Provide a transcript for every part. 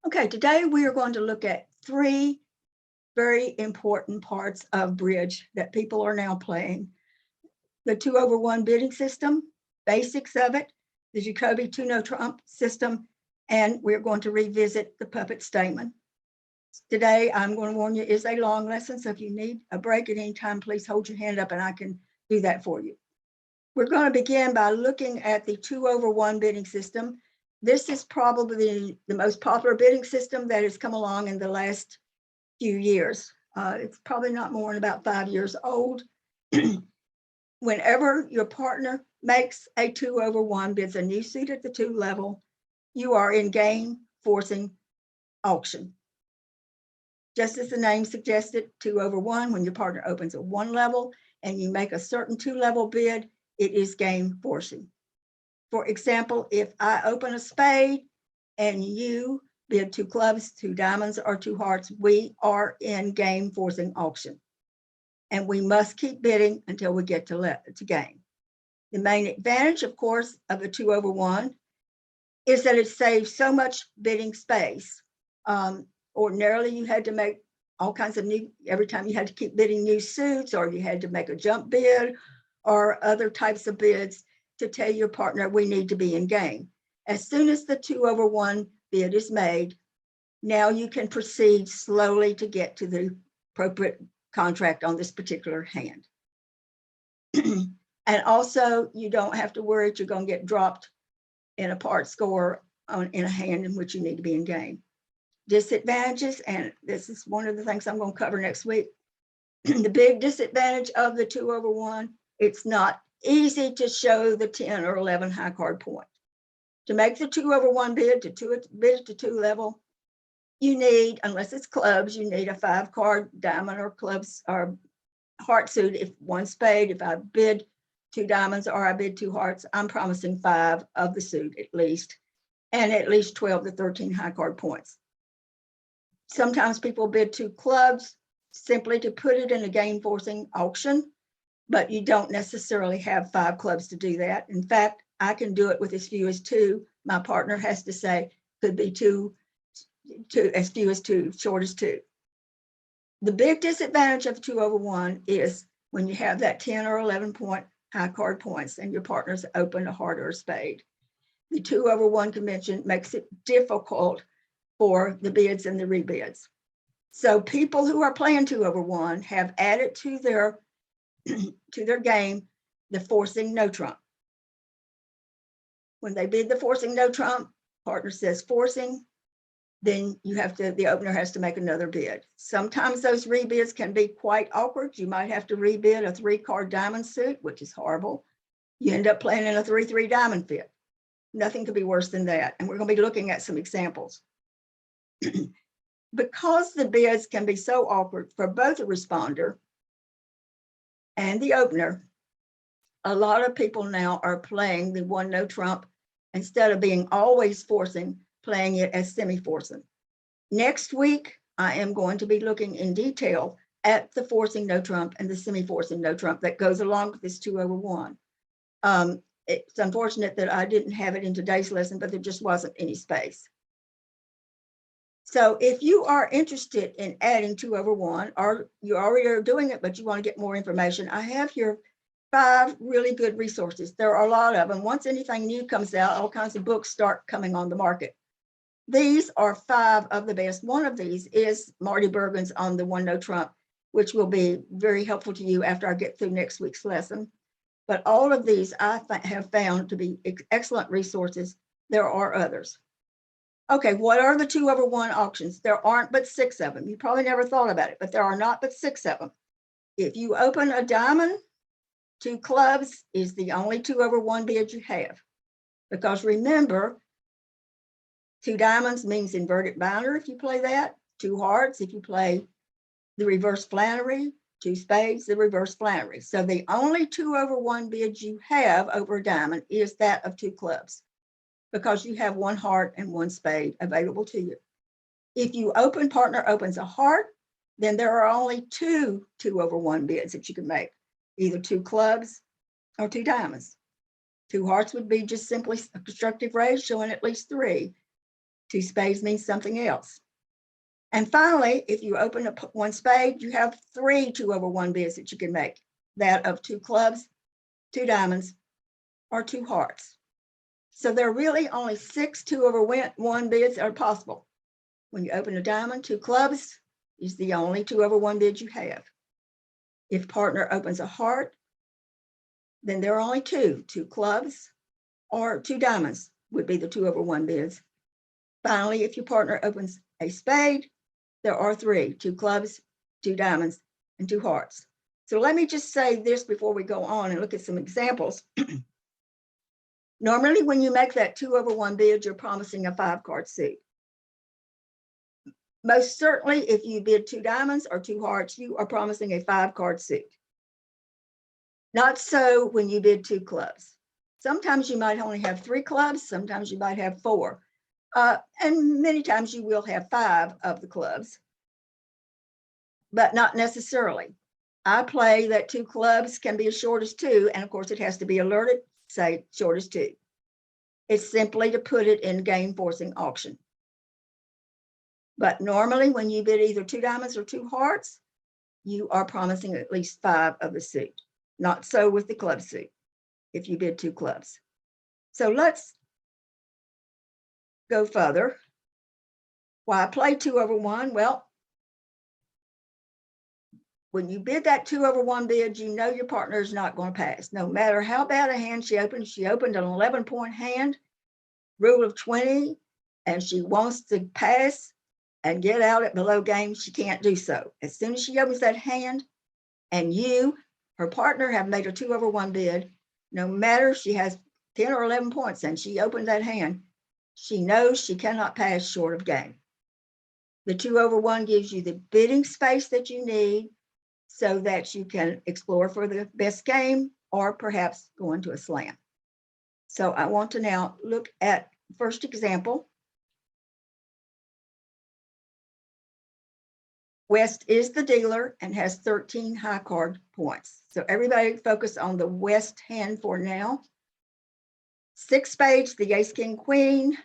Okay, today we are going to look at three very important parts of bridge that people are now playing. The 2/1 bidding system, basics of it, the Jacobi 2-no-trump system, and we're going to revisit the puppet Stayman. Today, I'm going to warn you, is a long lesson, so if you need a break at any time, please hold your hand up and I can do that for you. We're going to begin by looking at the 2/1 bidding system. This is probably the most popular bidding system that has come along in the last few years. It's probably not more than about 5 years old. Whenever your partner makes a 2/1, bids a new suit at the 2 level, you are in game forcing auction. Just as the name suggested, 2/1, when your partner opens a 1 level and you make a certain 2 level bid, it is game forcing. For example, if I open a spade and you bid 2 clubs, 2 diamonds, or 2 hearts, we are in game forcing auction. And we must keep bidding until we get to game. The main advantage, of course, of a 2/1 is that it saves so much bidding space. Ordinarily, you had to make all kinds of every time you had to keep bidding new suits, or you had to make a jump bid or other types of bids to tell your partner we need to be in game. As soon as the 2/1 bid is made, now you can proceed slowly to get to the appropriate contract on this particular hand. And also, you don't have to worry that you're going to get dropped in a part score in a hand in which you need to be in game. Disadvantages, and this is one of the things I'm going to cover next week. The big disadvantage of the 2/1, it's not easy to show the 10 or 11 high card point. To make the 2/1 bid bid to 2 level, you need, unless it's clubs, you need a 5 card diamond or clubs or heart suit. If 1 spade, if I bid 2 diamonds or I bid 2 hearts, I'm promising 5 of the suit at least, and at least 12 to 13 high card points. Sometimes people bid 2 clubs simply to put it in a game forcing auction, but you don't necessarily have 5 clubs to do that. In fact, I can do it with as few as 2. My partner has to say could be 2, as few as 2, short as 2. The big disadvantage of 2/1 is when you have that 10 or 11 point high card points and your partner's opened a heart or a spade. The 2/1 convention makes it difficult for the bids and the rebids. So people who are playing 2/1 have added to their game the forcing no trump. When they bid the forcing no trump, partner says forcing, then the opener has to make another bid. Sometimes those rebids can be quite awkward. You might have to rebid a 3 card diamond suit, which is horrible. You end up playing in a 3-3 diamond fit. Nothing could be worse than that. And we're going to be looking at some examples. Because the bids can be so awkward for both the responder and the opener, a lot of people now are playing the 1 no trump instead of being always forcing, playing it as semi-forcing. Next week, I am going to be looking in detail at the forcing no trump and the semi-forcing no trump that goes along with this 2/1. It's unfortunate that I didn't have it in today's lesson, but there just wasn't any space. So if you are interested in adding 2/1, or you already are doing it, but you want to get more information, I have here 5 really good resources. There are a lot of them. Once anything new comes out, all kinds of books start coming on the market. These are 5 of the best. One of these is Marty Bergen's on the 1 no trump, which will be very helpful to you after I get through next week's lesson. But all of these I have found to be excellent resources. There are others. Okay, what are the 2/1 auctions? There aren't but 6 of them. You probably never thought about it, but there are not but 6 of them. If you open a diamond, 2 clubs is the only 2/1 bid you have. Because remember, 2 diamonds means inverted binder if you play that, 2 hearts if you play the reverse Flannery, 2 spades, the reverse Flannery. So the only 2/1 bid you have over a diamond is that of 2 clubs, because you have 1 heart and 1 spade available to you. If you partner opens a heart, then there are only 2 2/1 bids that you can make, either 2 clubs or 2 diamonds. 2 hearts would be just simply a constructive raise showing at least 3. Two spades means something else. And finally, if you open up one spade, you have 3 2/1 bids that you can make. That of 2 clubs, 2 diamonds, or 2 hearts. So there are really only 6 2/1 bids that are possible. When you open a diamond, 2 clubs is the only 2/1 bid you have. If partner opens a heart, then there are only 2 clubs or 2 diamonds would be the 2/1 bids. Finally, if your partner opens a spade, there are 3, 2 clubs, 2 diamonds, and 2 hearts. So let me just say this before we go on and look at some examples. Normally, when you make that 2/1 bid, you're promising a 5-card suit. Most certainly, if you bid 2 diamonds or 2 hearts, you are promising a 5-card suit. Not so when you bid 2 clubs. Sometimes you might only have 3 clubs, sometimes you might have 4. And many times you will have 5 of the clubs, but not necessarily. I play that 2 clubs can be as short as 2, and of course it has to be alerted, say short as 2. It's simply to put it in game forcing auction. But normally when you bid either 2 diamonds or 2 hearts, you are promising at least 5 of the suit. Not so with the club suit, if you bid 2 clubs. So let's go further. Why play 2/1? Well, when you bid that 2/1 bid, you know your partner is not going to pass. No matter how bad a hand she opened an 11-point hand, rule of 20, and she wants to pass and get out at below game, she can't do so. As soon as she opens that hand and you, her partner, have made a 2/1 bid, no matter if she has 10 or 11 points and she opened that hand, she knows she cannot pass short of game. The 2/1 gives you the bidding space that you need so that you can explore for the best game or perhaps go into a slam. So I want to now look at the first example. West is the dealer and has 13 high card points. So everybody focus on the West hand for now. 6 spades, the ace, king, queen,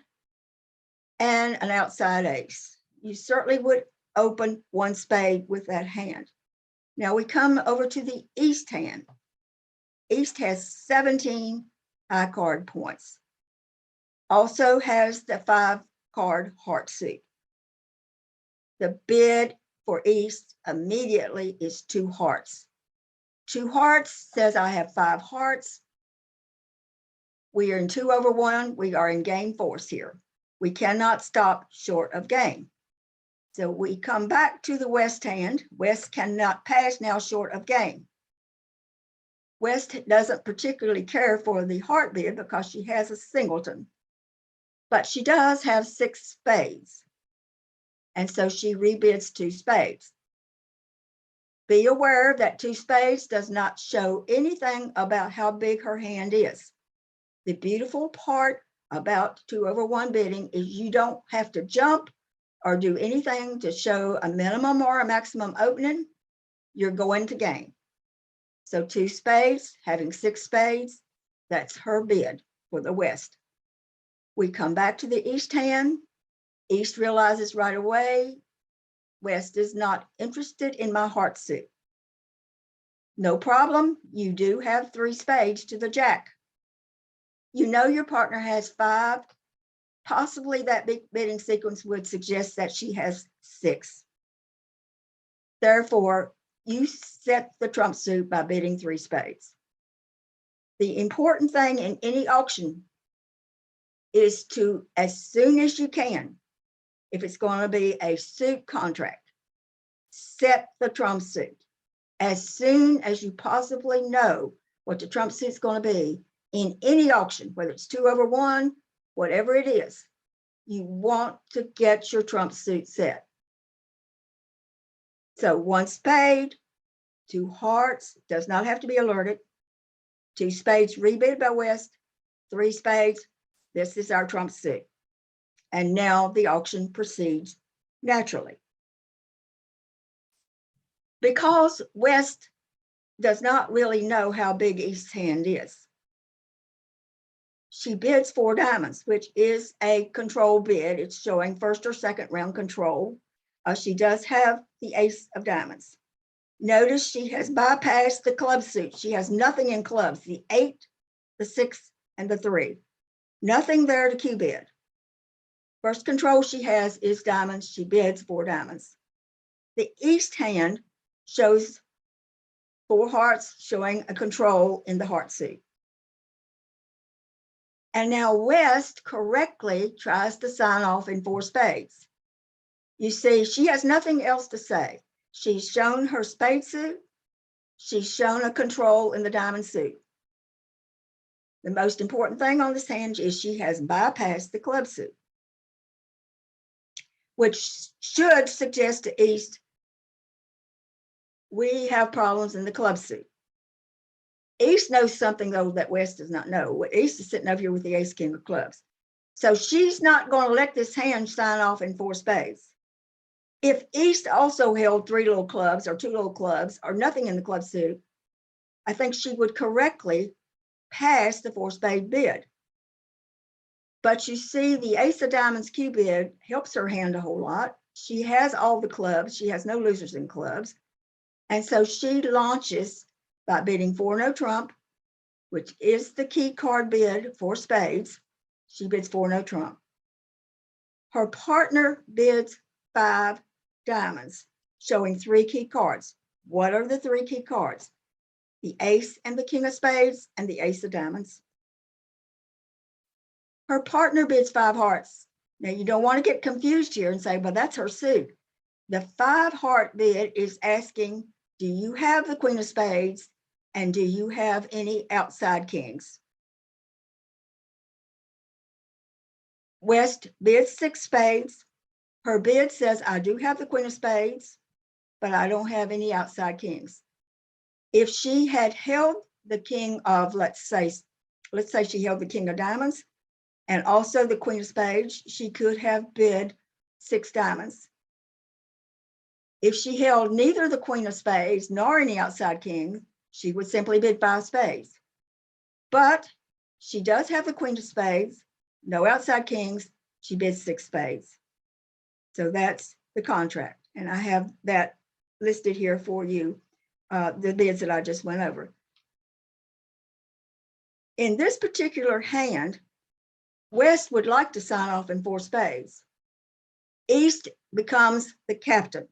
and an outside ace. You certainly would open 1 spade with that hand. Now we come over to the East hand. East has 17 high card points. Also has the 5-card heart suit. The bid for East immediately is 2 hearts. 2 hearts says I have 5 hearts. We are in 2/1. We are in game force here. We cannot stop short of game. So we come back to the West hand. West cannot pass now short of game. West doesn't particularly care for the heart bid because she has a singleton, but she does have 6 spades. And so she rebids 2 spades. Be aware that 2 spades does not show anything about how big her hand is. The beautiful part about 2/1 bidding is you don't have to jump or do anything to show a minimum or a maximum opening. You're going to game. So 2 spades, having 6 spades, that's her bid for the West. We come back to the East hand. East realizes right away, West is not interested in my heart suit. No problem, you do have 3 spades to the Jack. You know your partner has 5. Possibly that big bidding sequence would suggest that she has 6. Therefore, you set the trump suit by bidding 3 spades. The important thing in any auction is to, as soon as you can, if it's going to be a suit contract, set the trump suit. As soon as you possibly know what the trump suit's going to be in any auction, whether it's 2/1, whatever it is, you want to get your trump suit set. So 1 spade, 2 hearts, does not have to be alerted. 2 spades rebid by West, 3 spades. This is our trump suit. And now the auction proceeds naturally. Because West does not really know how big East's hand is, She bids 4 diamonds, which is a control bid. It's showing first or second round control. She does have the ace of diamonds. Notice she has bypassed the club suit. She has nothing in clubs, the 8, the 6, and the 3. Nothing there to Q bid. First control she has is diamonds. She bids 4 diamonds. The east hand shows 4 hearts, showing a control in the heart suit. And now West correctly tries to sign off in 4 spades. You see, she has nothing else to say. She's shown her spade suit. She's shown a control in the diamond suit. The most important thing on this hand is she has bypassed the club suit, which should suggest to East, we have problems in the club suit. East knows something, though, that West does not know. East is sitting over here with the ace king of clubs. So she's not going to let this hand sign off in 4 spades. If East also held 3 little clubs or 2 little clubs or nothing in the club suit, I think she would correctly pass the 4 spade bid. But you see, the ace of diamonds Q bid helps her hand a whole lot. She has all the clubs. She has no losers in clubs. And so she launches by bidding 4 no trump, which is the key card bid for spades. She bids 4 no trump. Her partner bids 5 diamonds, showing 3 key cards. What are the 3 key cards? The ace and the king of spades and the ace of diamonds. Her partner bids 5 hearts. Now, you don't want to get confused here and say, well, that's her suit. The 5 heart bid is asking, do you have the queen of spades and do you have any outside kings? West bids 6 spades. Her bid says, I do have the queen of spades, but I don't have any outside kings. If she had held the king of, let's say she held the king of diamonds and also the queen of spades, she could have bid 6 diamonds. If she held neither the queen of spades nor any outside king, she would simply bid 5 spades. But she does have the queen of spades, no outside kings, she bids 6 spades. So that's the contract. And I have that listed here for you, the bids that I just went over. In this particular hand, West would like to sign off in 4 spades. East becomes the captain.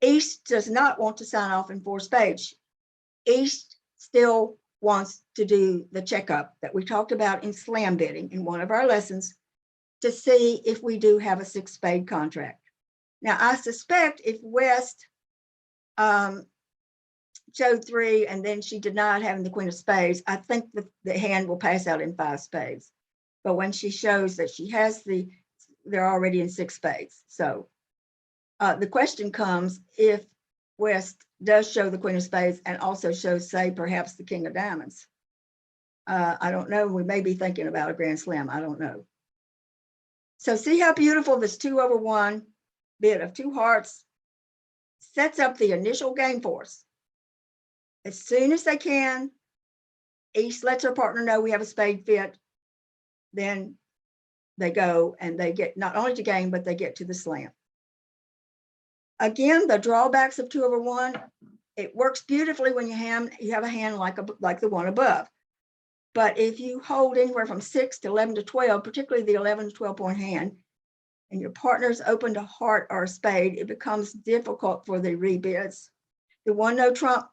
East does not want to sign off in 4 spades. East still wants to do the checkup that we talked about in slam bidding in one of our lessons to see if we do have a 6 spade contract. Now, I suspect if West showed 3 and then she denied having the queen of spades, I think the hand will pass out in 5 spades. But when she shows that she has they're already in 6 spades. So the question comes, if West does show the queen of spades and also shows, say, perhaps the king of diamonds. I don't know. We may be thinking about a grand slam. I don't know. So see how beautiful this 2/1 bid of 2 hearts sets up the initial game for us. As soon as they can, East lets her partner know we have a spade fit. Then they go and they get not only to game, but they get to the slam. Again, the drawbacks of 2/1, it works beautifully when you have a hand like the one above. But if you hold anywhere from 6 to 11 to 12, particularly the 11 to 12 point hand, and your partner's opened a heart or a spade, it becomes difficult for the rebids. The 1 no trump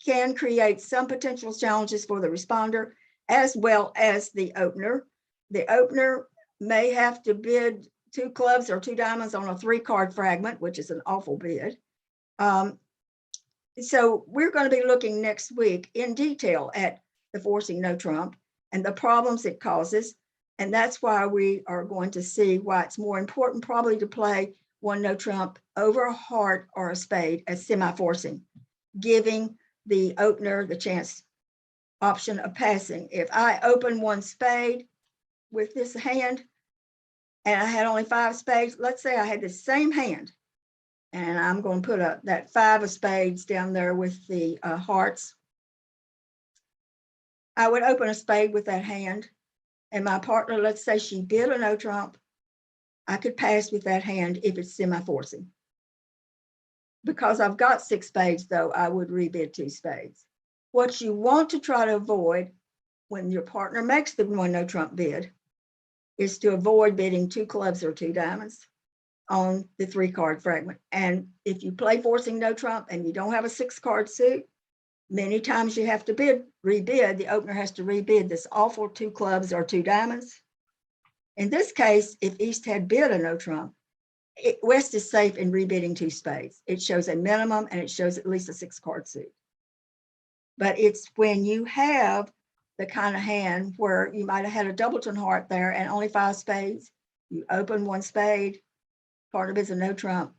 can create some potential challenges for the responder as well as the opener. The opener may have to bid 2 clubs or 2 diamonds on a 3 card fragment, which is an awful bid. So we're going to be looking next week in detail at the forcing no trump and the problems it causes. And that's why we are going to see why it's more important probably to play 1 no trump over a heart or a spade as semi-forcing, giving the opener the chance option of passing. If I open 1 spade with this hand and I had only 5 spades, let's say I had the same hand and I'm going to put that 5 of spades down there with the hearts. I would open a spade with that hand and my partner, let's say she bid a no trump, I could pass with that hand if it's semi-forcing. Because I've got 6 spades, though, I would rebid 2 spades. What you want to try to avoid when your partner makes the one no trump bid is to avoid bidding 2 clubs or 2 diamonds on the 3-card fragment. And if you play forcing no trump and you don't have a 6-card suit, many times you have to rebid, the opener has to rebid this awful 2 clubs or 2 diamonds. In this case, if East had bid a no trump, West is safe in rebidding 2 spades. It shows a minimum and it shows at least a 6-card suit. But it's when you have the kind of hand where you might have had a doubleton heart there and only 5 spades, you open 1 spade, partner bids a no trump,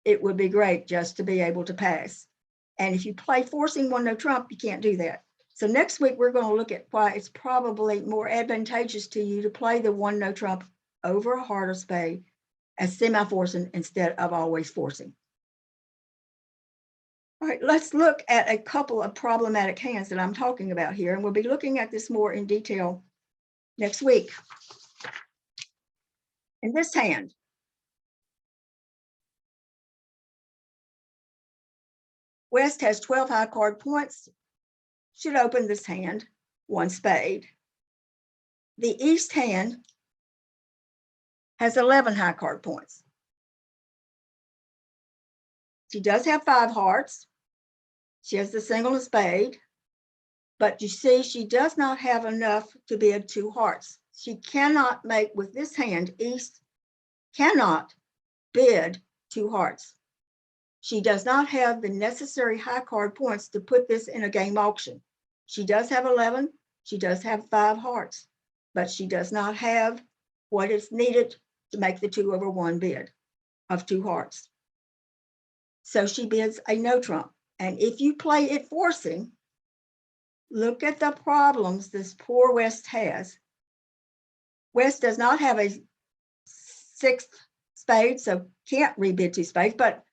it would be great just to be able to pass. And if you play forcing 1 no trump, you can't do that. So next week, we're going to look at why it's probably more advantageous to you to play the 1 no trump over a heart or spade as semi-forcing instead of always forcing. All right, let's look at a couple of problematic hands that I'm talking about here, and we'll be looking at this more in detail next week. In this hand, West has 12 high card points, should open this hand, 1 spade. The East hand has 11 high card points. She does have 5 hearts. She has the single and spade, but you see, she does not have enough to bid 2 hearts. She cannot make, with this hand, East cannot bid 2 hearts. She does not have the necessary high card points to put this in a game auction. She does have 11, she does have 5 hearts, but she does not have what is needed to make the 2/1 bid of 2 hearts. So she bids a no trump. And if you play it forcing, look at the problems this poor West has. West does not have a 6th spade, so can't rebid 2 spades, but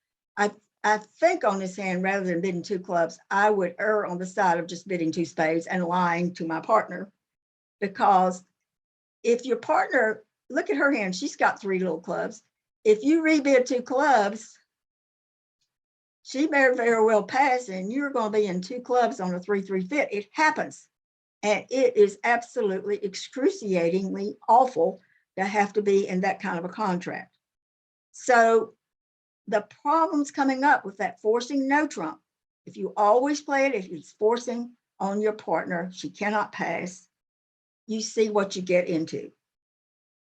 I think on this hand, rather than bidding 2 clubs, I would err on the side of just bidding 2 spades and lying to my partner. Because if your partner, look at her hand, she's got 3 little clubs. If you rebid 2 clubs, she may very well pass and you're going to be in 2 clubs on a 3-3 fit. It happens. And it is absolutely excruciatingly awful to have to be in that kind of a contract. So the problems coming up with that forcing no trump, if you always play it, if it's forcing on your partner, she cannot pass, you see what you get into.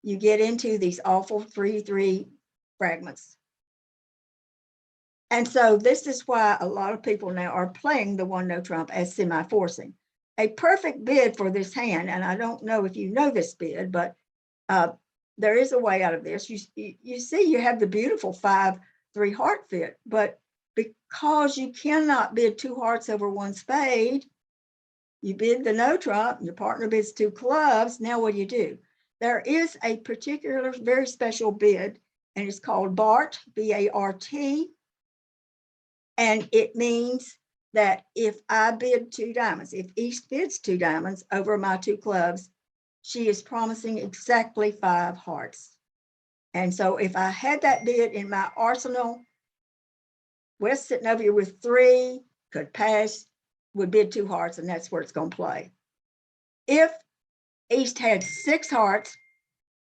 You get into these awful 3-3 fragments. And so this is why a lot of people now are playing the 1 no trump as semi-forcing. A perfect bid for this hand, and I don't know if you know this bid, but there is a way out of this. You see you have the beautiful 5-3 heart fit, but because you cannot bid 2 hearts over 1 spade, you bid the no trump, your partner bids 2 clubs, now what do? There is a particular very special bid, and it's called BART, B-A-R-T, and it means that if I bid 2 diamonds, if East bids 2 diamonds over my 2 clubs, she is promising exactly 5 hearts. And so if I had that bid in my arsenal, West sitting over here with 3, could pass, would bid 2 hearts, and that's where it's going to play. If East had 6 hearts,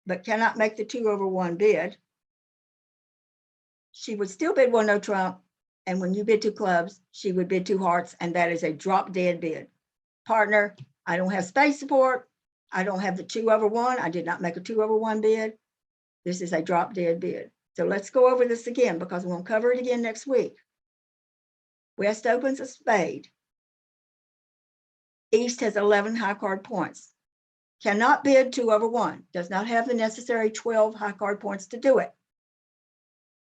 but cannot make the 2/1 bid, she would still bid 1 no trump. And when you bid 2 clubs, she would bid 2 hearts, and that is a drop dead bid. Partner, I don't have space support. I don't have the 2/1. I did not make a 2/1 bid. This is a drop dead bid. So let's go over this again because we'll cover it again next week. West opens a spade. East has 11 high card points. Cannot bid 2/1. Does not have the necessary 12 high card points to do it.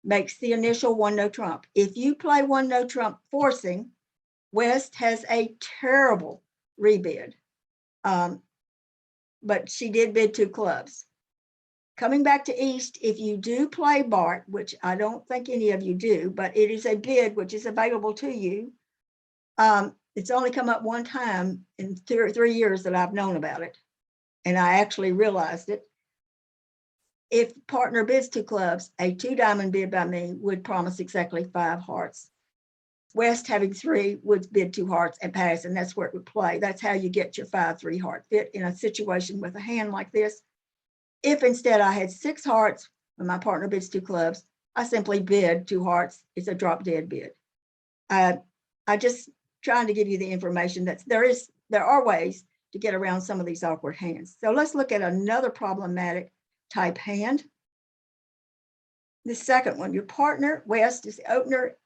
Makes the initial 1 no trump. If you play 1 no trump forcing, West has a terrible rebid. But she did bid 2 clubs. Coming back to East, if you do play BART, which I don't think any of you do, but it is a bid which is available to you. It's only come up 1 time in 3 years that I've known about it. and I actually realized it. If partner bids 2 clubs, a 2 diamond bid by me would promise exactly 5 hearts. West, having 3, would bid 2 hearts and pass, and that's where it would play. That's how you get your 5-3 heart fit in a situation with a hand like this. If instead I had 6 hearts when my partner bids 2 clubs, I simply bid 2 hearts. It's a drop dead bid. I just trying to give you the information that there are ways to get around some of these awkward hands. So let's look at another problematic type hand. The second one, your partner, West, is the opener.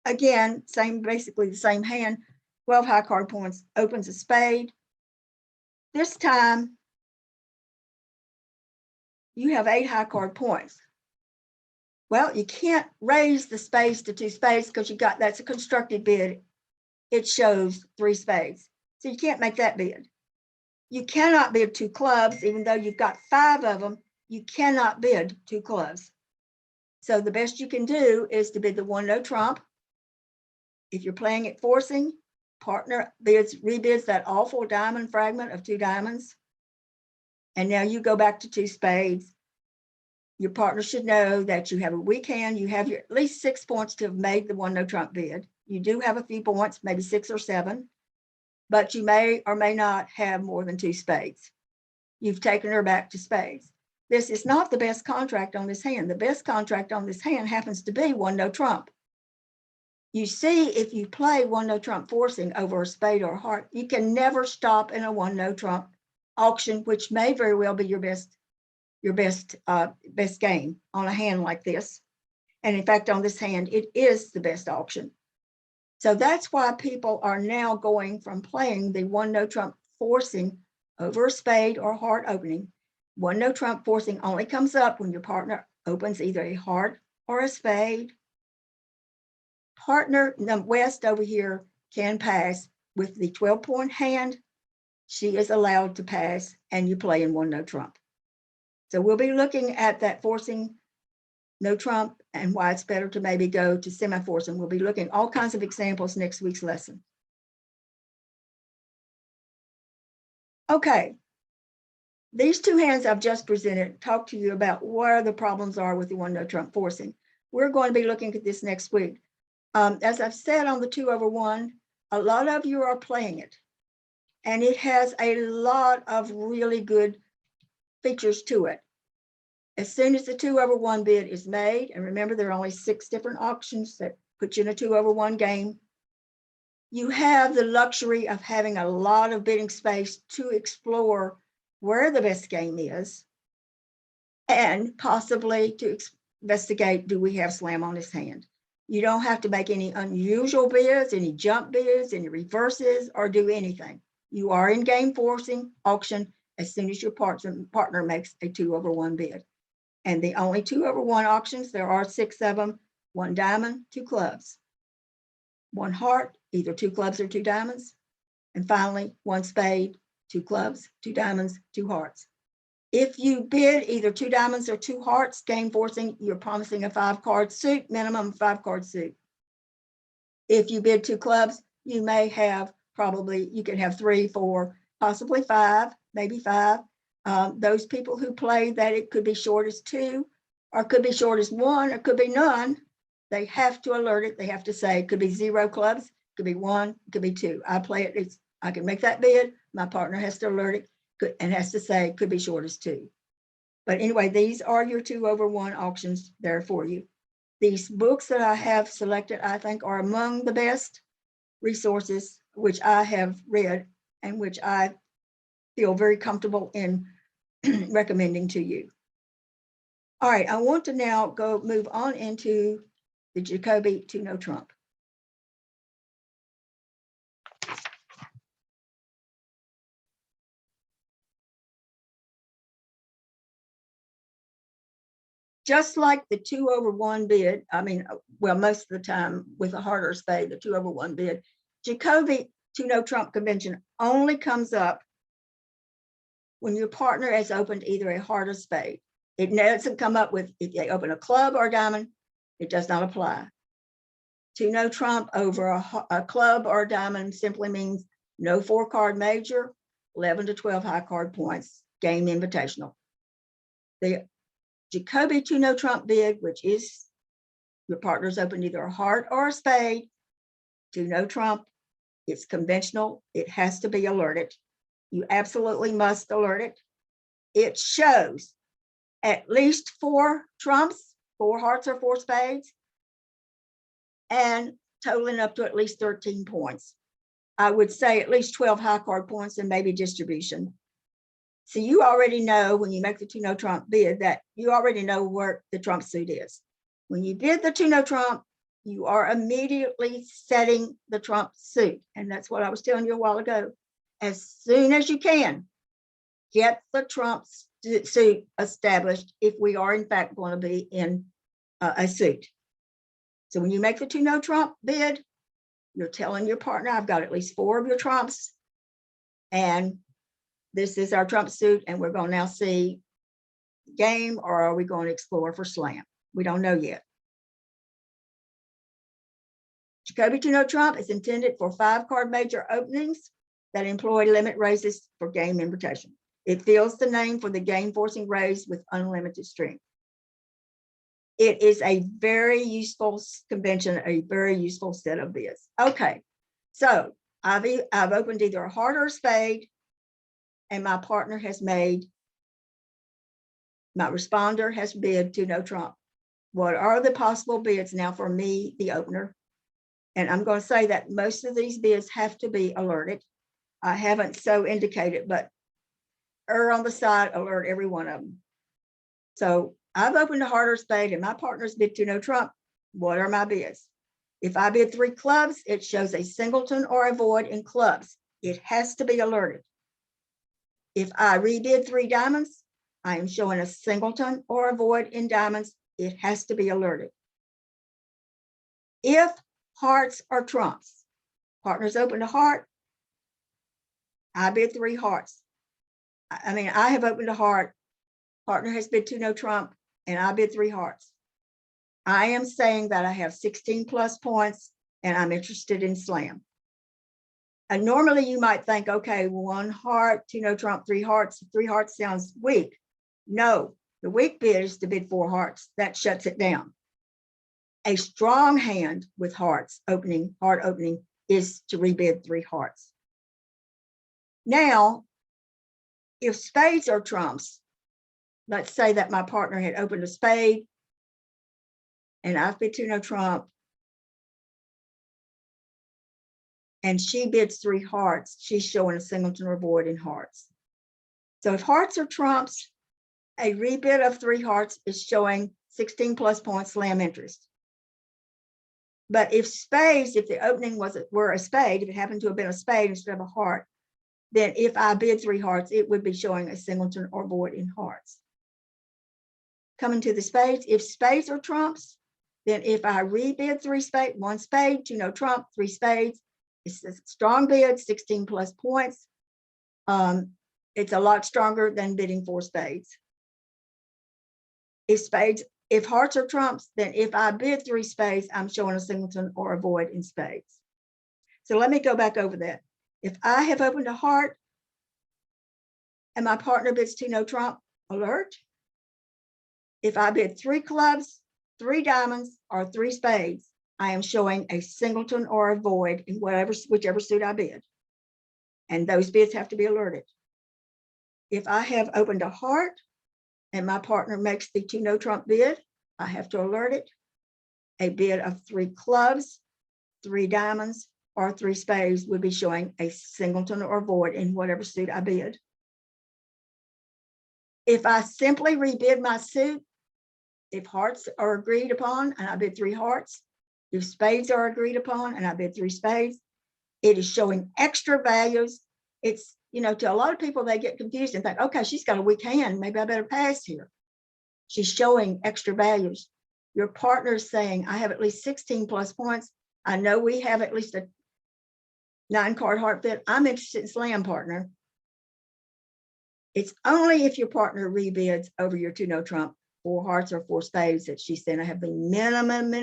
Again, basically the same hand, 12 high card points, opens a spade. This time, you have 8 high card points. Well, you can't raise the spades to 2 spades because that's a constructed bid. It shows 3 spades. So you can't make that bid. You cannot bid 2 clubs, even though you've got 5 of them, you cannot bid 2 clubs. So the best you can do is to bid the 1 no trump. If you're playing at forcing, partner rebids that awful diamond fragment of 2 diamonds. And now you go back to 2 spades. Your partner should know that you have a weak hand. You have at least 6 points to have made the 1 no trump bid. You do have a few points, maybe 6 or 7, but you may or may not have more than 2 spades. You've taken her back to spades. This is not the best contract on this hand. The best contract on this hand happens to be 1 no trump. You see, if you play 1 no trump forcing over a spade or a heart, you can never stop in a 1 no trump auction, which may very well be your best game on a hand like this. And in fact, on this hand, it is the best auction. So that's why people are now going from playing the 1 no trump forcing over a spade or heart opening. 1 no trump forcing only comes up when your partner opens either a heart or a spade. Partner West over here can pass with the 12-point hand. She is allowed to pass, and you play in 1 no trump. So we'll be looking at that forcing no trump and why it's better to maybe go to semi-forcing. We'll be looking at all kinds of examples next week's lesson. Okay. These 2 hands I've just presented talk to you about where the problems are with the 1 no trump forcing. We're going to be looking at this next week. As I've said on the 2/1, a lot of you are playing it, and it has a lot of really good features to it. As soon as the 2/1 bid is made, and remember there are only 6 different auctions that put you in a 2/1 game, you have the luxury of having a lot of bidding space to explore where the best game is, and possibly to investigate, do we have slam on this hand? You don't have to make any unusual bids, any jump bids, any reverses, or do anything. You are in game forcing auction as soon as your partner makes a 2/1 bid. And the only 2/1 auctions, there are 6 of them: 1 diamond, 2 clubs, 1 heart, either 2 clubs or 2 diamonds, and finally 1 spade, 2 clubs, 2 diamonds, 2 hearts. If you bid either 2 diamonds or 2 hearts, game forcing, you're promising a 5-card suit, minimum 5-card suit. If you bid 2 clubs, you may have you can have 3, 4, possibly 5, maybe 5. Those people who play that it could be short as 2, or could be short as 1, or could be none, they have to alert it. They have to say it could be 0 clubs, could be 1, could be 2. I play it, I can make that bid. My partner has to alert it and has to say could be short as 2. But anyway, these are your 2/1 auctions there for you. These books that I have selected, I think, are among the best resources which I have read and which I feel very comfortable in recommending to you. All right, I want to now move on into the Jacoby 2 no trump. Just like the 2/1 bid, well, most of the time with a heart or spade, the 2/1 bid, Jacoby 2 no trump convention only comes up when your partner has opened either a heart or spade. It doesn't come up with if they open a club or a diamond, it does not apply. 2 no trump over a club or a diamond simply means no 4-card major 11 to 12 high card points, game invitational. The Jacoby 2-no trump bid, which is your partner's opened either a heart or a spade, 2-no trump, it's conventional, it has to be alerted. You absolutely must alert it. It shows at least 4 trumps, 4 hearts or 4 spades, and totaling up to at least 13 points. I would say at least 12 high card points and maybe distribution. So you already know when you make the 2-no trump bid that you already know where the trump suit is. When you bid the 2-no trump, you are immediately setting the trump suit. And that's what I was telling you a while ago. As soon as you can, get the trump suit established if we are in fact going to be in a suit. So when you make the 2-no trump bid, you're telling your partner, I've got at least 4 of your trumps, and this is our trump suit, and we're going to now see game, or are we going to explore for slam? We don't know yet. Jacoby 2-no trump is intended for 5-card major openings that employ limit raises for game invitation. It fills the name for the game forcing raise with unlimited strength. It is a very useful convention, a very useful set of bids. Okay, so I've opened either a heart or a spade, and my partner has made, my responder has bid 2-no trump. What are the possible bids now for me, the opener? And I'm going to say that most of these bids have to be alerted. I haven't so indicated, but err on the side, alert every one of them. So I've opened a heart or spade and my partner's bid 2-no trump. What are my bids? If I bid 3 clubs, it shows a singleton or a void in clubs. It has to be alerted. If I rebid 3 diamonds, I am showing a singleton or a void in diamonds. It has to be alerted. If hearts are trumps, partners opened a heart, I bid 3 hearts. I mean, I have opened a heart, partner has bid 2-no trump, and I bid 3 hearts. I am saying that I have 16 plus points and I'm interested in slam. And normally you might think, okay, 1 heart, 2-no trump, 3 hearts. 3 hearts sounds weak. No, the weak bid is to bid 4 hearts. That shuts it down. A strong hand with hearts opening, heart opening, is to rebid 3 hearts. Now, if spades are trumps, let's say that my partner had opened a spade and I've bid 2-no trump and she bids 3 hearts, she's showing a singleton or void in hearts. So if hearts are trumps, a rebid of 3 hearts is showing 16 plus points slam interest. But if spades, if the opening were a spade, if it happened to have been a spade instead of a heart, then if I bid 3 hearts, it would be showing a singleton or void in hearts. Coming to the spades, if spades are trumps, then if I rebid 3 spades, 1 spade, 2-no trump, 3 spades, it's a strong bid, 16 plus points. It's a lot stronger than bidding 4 spades. If hearts are trumps, then if I bid 3 spades, I'm showing a singleton or a void in spades. So let me go back over that. If I have opened a heart and my partner bids 2-no trump, alert. If I bid 3 clubs, 3 diamonds, or 3 spades, I am showing a singleton or a void in whichever suit I bid. And those bids have to be alerted. If I have opened a heart and my partner makes the 2-no trump bid, I have to alert it. A bid of 3 clubs, 3 diamonds, or 3 spades would be showing a singleton or void in whatever suit I bid. If I simply rebid my suit, if hearts are agreed upon and I bid 3 hearts, if spades are agreed upon and I bid 3 spades, it is showing extra values. It's, you know, to a lot of people, they get confused and think, okay, she's got a weak hand, maybe I better pass here. She's showing extra values. Your partner is saying, I have at least 16 plus points. I know we have at least a 9-card heart bid. I'm interested in slam, partner. It's only if your partner rebids over your 2-no trump, 4 hearts or 4 spades that she's saying I have the minimum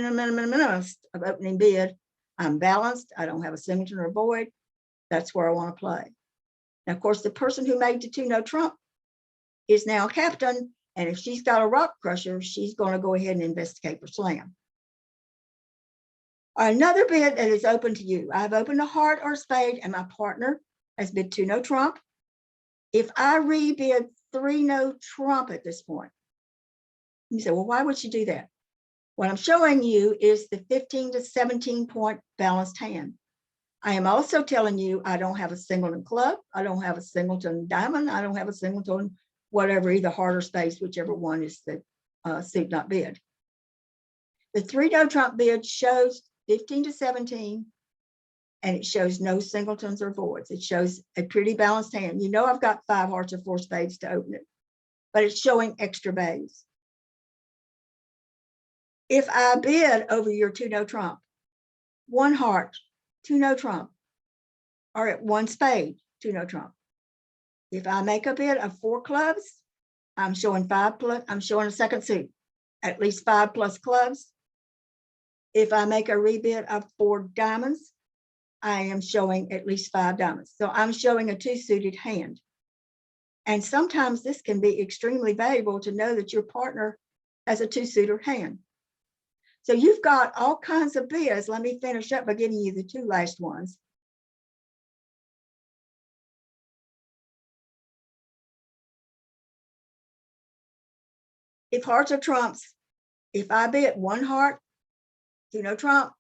of opening bid. I'm balanced. I don't have a singleton or a void. That's where I want to play. Now, of course, the person who made the 2-no trump is now captain. And if she's got a rock crusher, she's going to go ahead and investigate for slam. Another bid that is open to you. I've opened a heart or a spade, and my partner has bid 2-no trump. If I rebid 3-no trump at this point, you say, well, why would she do that? What I'm showing you is the 15 to 17 point balanced hand. I am also telling you I don't have a singleton club. I don't have a singleton diamond. I don't have a singleton whatever, either heart or spades, whichever one is the suit not bid. The 3-no trump bid shows 15 to 17, and it shows no singletons or voids. It shows a pretty balanced hand. You know I've got 5 hearts or 4 spades to open it, but it's showing extra bays. If I bid over your 2-no trump, 1 heart, 2-no trump, or at 1 spade, 2-no trump. If I make a bid of 4 clubs, I'm showing 5 plus, I'm showing a second suit, at least 5 plus clubs. If I make a rebid of 4 diamonds, I am showing at least 5 diamonds. So I'm showing a 2-suited hand. And sometimes this can be extremely valuable to know that your partner has a 2-suited hand. So you've got all kinds of bids. Let me finish up by giving you the 2 last ones. If hearts are trumps, if I bid 1 heart, 2-no trump,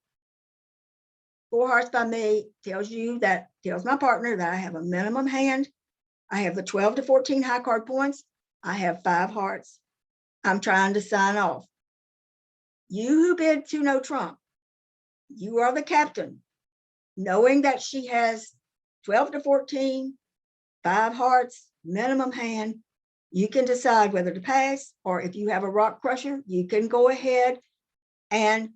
4 hearts by me, tells my partner that I have a minimum hand. I have the 12 to 14 high card points. I have 5 hearts. I'm trying to sign off. You who bid 2-no trump, you are the captain, knowing that she has 12 to 14, 5 hearts, minimum hand. You can decide whether to pass, or if you have a rock crusher, you can go ahead and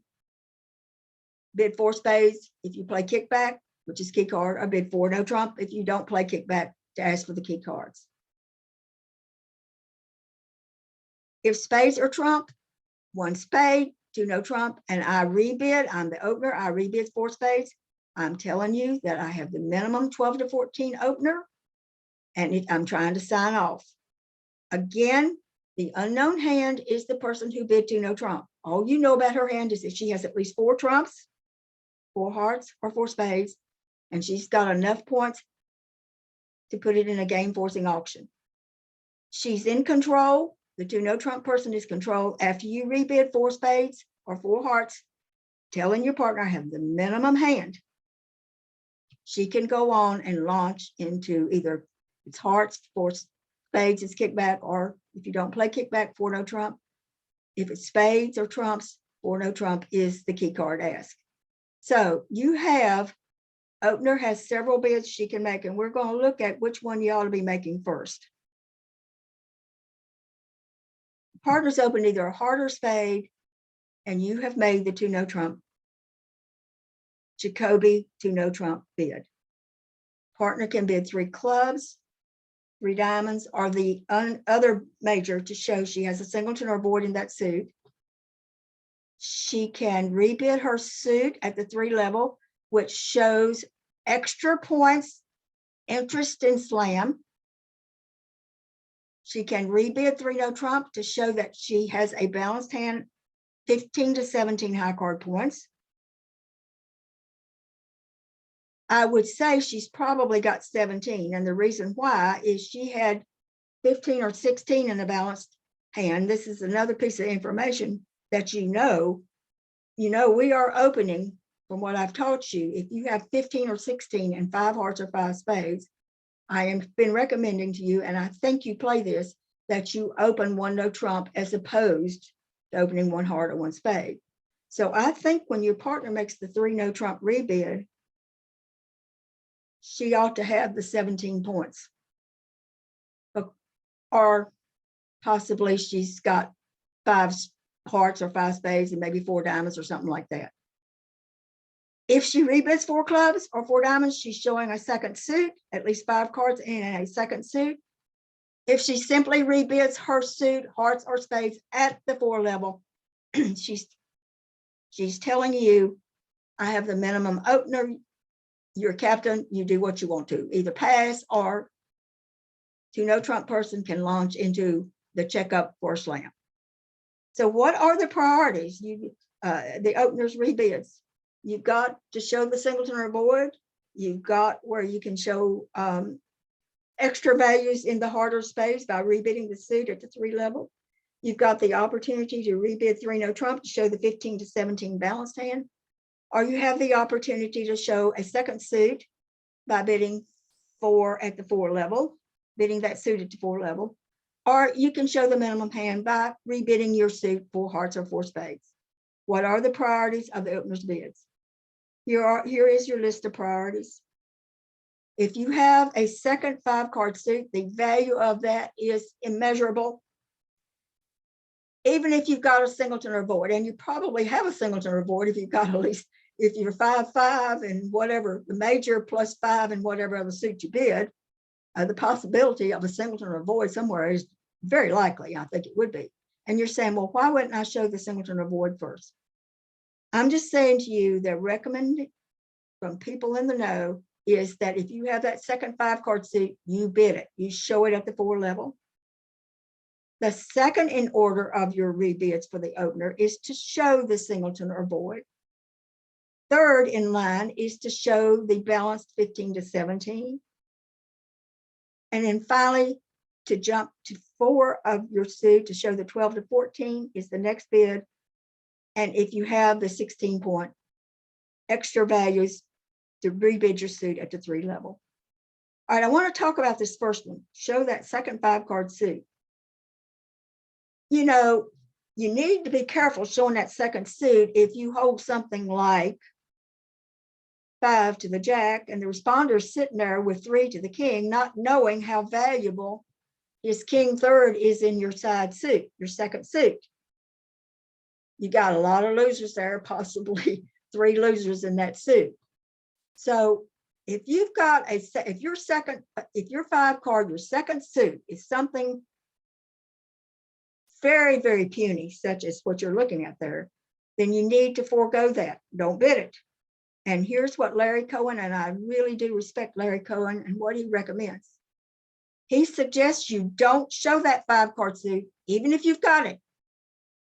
bid 4 spades if you play kickback, which is key card, or bid 4-no trump if you don't play kickback to ask for the key cards. If spades are trump, 1 spade, 2-no trump, and I rebid, I'm the opener, I rebid 4 spades. I'm telling you that I have the minimum 12 to 14 opener, and I'm trying to sign off. Again, the unknown hand is the person who bid 2-no trump. All you know about her hand is that she has at least 4 trumps, 4 hearts, or 4 spades, and she's got enough points to put it in a game forcing auction. She's in control. The 2-no trump person is controlled after you rebid 4 spades or 4 hearts, telling your partner I have the minimum hand. She can go on and launch into either it's hearts, 4 spades is kickback, or if you don't play kickback, 4-no trump. If it's spades or trumps, 4-no trump is the key card ask. So you have, opener has several bids she can make, and we're going to look at which one you ought to be making first. Partners open either a heart or spade, and you have made the 2-no trump Jacoby 2-no trump bid. Partner can bid 3 clubs, 3 diamonds, or the other major to show she has a singleton or void in that suit. She can rebid her suit at the 3 level, which shows extra points, interest in slam. She can rebid 3-no trump to show that she has a balanced hand, 15 to 17 high card points. I would say she's probably got 17, and the reason why is she had 15 or 16 in a balanced hand. This is another piece of information that you know, we are opening, from what I've taught you, if you have 15 or 16 and 5 hearts or 5 spades, I have been recommending to you, and I think you play this, that you open 1-no trump as opposed to opening 1 heart or 1 spade. So I think when your partner makes the 3-no trump rebid, she ought to have the 17 points. Or possibly she's got 5 hearts or 5 spades and maybe 4 diamonds or something like that. If she rebids 4 clubs or 4 diamonds, she's showing a second suit, at least 5 cards in a second suit. If she simply rebids her suit, hearts or spades at the 4 level, she's telling you, I have the minimum opener. You're captain, you do what you want to, either pass or two no trump person can launch into the checkup for a slam. So what are the priorities? The opener's rebids. You've got to show the singleton or void. You've got where you can show extra values in the harder space by rebidding the suit at the 3 level. You've got the opportunity to rebid 3 no trump to show the 15 to 17 balanced hand, or you have the opportunity to show a second suit by bidding 4 at the 4 level, bidding that suit at the 4 level, or you can show the minimum hand by rebidding your suit 4 hearts or 4 spades. What are the priorities of the opener's bids? Here is your list of priorities. If you have a second 5-card suit, the value of that is immeasurable. Even if you've got a singleton or void, and you probably have a singleton or void if you've got at least, if you're 5-5 and whatever, the major plus 5 and whatever other suit you bid, the possibility of a singleton or void somewhere is very likely. I think it would be. And you're saying, well, why wouldn't I show the singleton or void first? I'm just saying to you that recommended from people in the know is that if you have that second 5-card suit, you bid it. You show it at the 4 level. The second in order of your rebids for the opener is to show the singleton or void. Third in line is to show the balanced 15 to 17. And then finally, to jump to 4 of your suit to show the 12 to 14 is the next bid. And if you have the 16-point extra values, to rebid your suit at the 3 level. All right, I want to talk about this first one. Show that second 5-card suit. You know, you need to be careful showing that second suit if you hold something like 5 to the jack and the responder's sitting there with 3 to the king, not knowing how valuable his king third is in your side suit, your second suit. You got a lot of losers there, possibly 3 losers in that suit. So if you've got if your 5-card, your second suit is something very, very puny, such as what you're looking at there, then you need to forego that. Don't bid it. And here's what Larry Cohen, and I really do respect Larry Cohen and what he recommends. He suggests you don't show that 5-card suit, even if you've got it.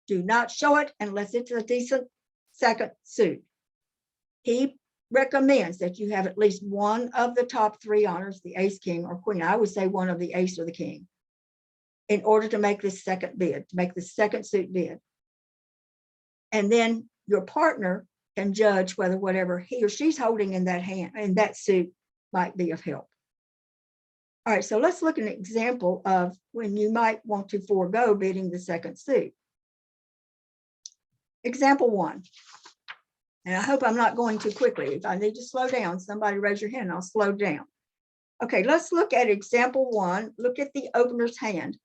Do not show it unless it's a decent second suit. He recommends that you have at least one of the top 3 honors, the ace, king, or queen. I would say one of the ace or the king, in order to make this second bid, to make the second suit bid. And then your partner can judge whether whatever he or she's holding in that hand, in that suit, might be of help. All right, so let's look at an example of when you might want to forego bidding the second suit. Example 1. And I hope I'm not going too quickly. If I need to slow down, somebody raise your hand, I'll slow down. Okay, let's look at example 1. Look at the opener's hand.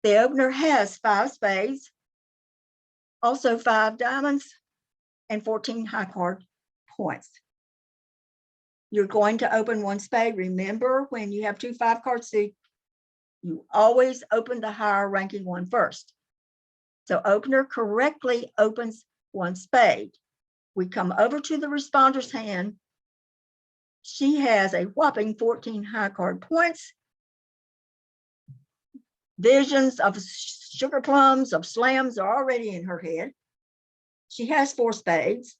The opener has 5 spades, also 5 diamonds, and 14 high card points. You're going to open 1 spade. Remember, when you have 2 5-card suits, you always open the higher ranking one first. So opener correctly opens 1 spade. We come over to the responder's hand. She has a whopping 14 high card points. Visions of sugar plums, of slams are already in her head. She has 4 spades.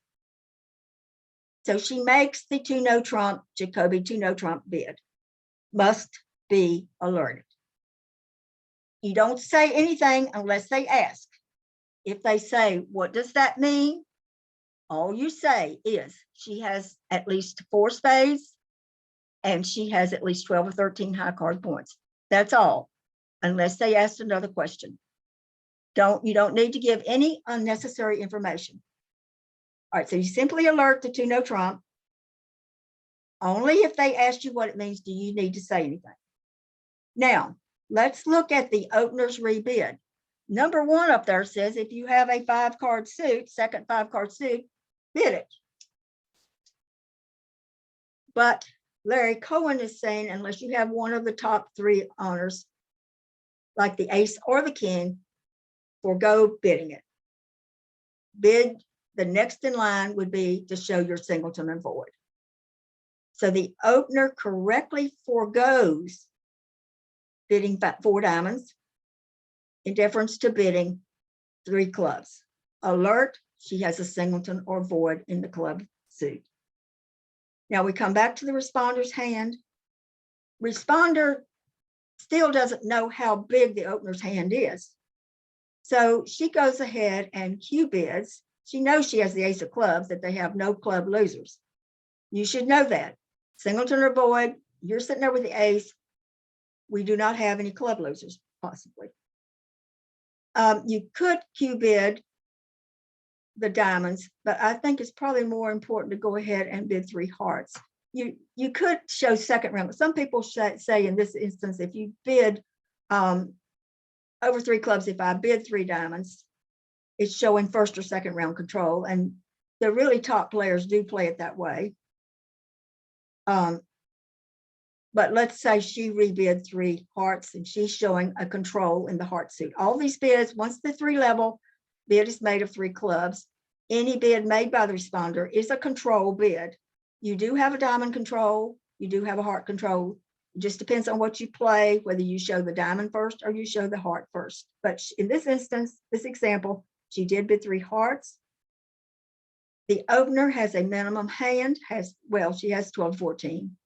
So she makes the 2 no trump, Jacoby 2 no trump bid. Must be alerted. You don't say anything unless they ask. If they say, what does that mean? All you say is she has at least 4 spades and she has at least 12 or 13 high card points. That's all, unless they ask another question. You don't need to give any unnecessary information. All right, so you simply alert the 2 no trump. Only if they ask you what it means do you need to say anything. Now, let's look at the opener's rebid. Number 1 up there says if you have a 5-card suit, second 5-card suit, bid it. But Larry Cohen is saying unless you have one of the top 3 honors, like the ace or the king, forego bidding it. Bid the next in line would be to show your singleton and void. So the opener correctly forgoes bidding 4 diamonds in deference to bidding 3 clubs. Alert, she has a singleton or void in the club suit. Now we come back to the responder's hand. Responder still doesn't know how big the opener's hand is. So she goes ahead and Q bids. She knows she has the ace of clubs, that they have no club losers. You should know that. Singleton or void, you're sitting there with the ace. We do not have any club losers, possibly. You could Q bid the diamonds, but I think it's probably more important to go ahead and bid 3 hearts. You could show second round, but some people say in this instance, if you bid over 3 clubs, if I bid 3 diamonds, it's showing first or second round control, and the really top players do play it that way. But let's say she rebid 3 hearts and she's showing a control in the heart suit. All these bids, once the 3 level bid is made of 3 clubs, any bid made by the responder is a control bid. You do have a diamond control, you do have a heart control. It just depends on what you play, whether you show the diamond first or you show the heart first. But in this instance, this example, she did bid 3 hearts. The opener has a minimum hand, she has 12, 14.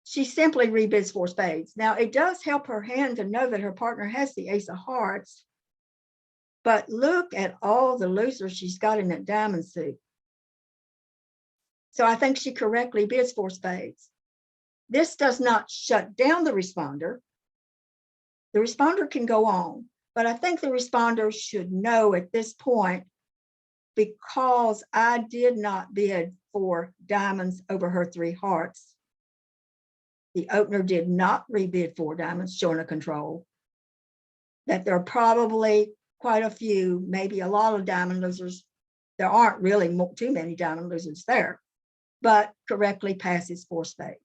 She simply rebids 4 spades. Now it does help her hand to know that her partner has the ace of hearts, but look at all the losers she's got in that diamond suit. So I think she correctly bids 4 spades. This does not shut down the responder. The responder can go on, but I think the responder should know at this point, because I did not bid 4 diamonds over her 3 hearts. The opener did not rebid 4 diamonds, showing a control, that there are probably quite a few, maybe a lot of diamond losers. There aren't really too many diamond losers there, but correctly passes 4 spades.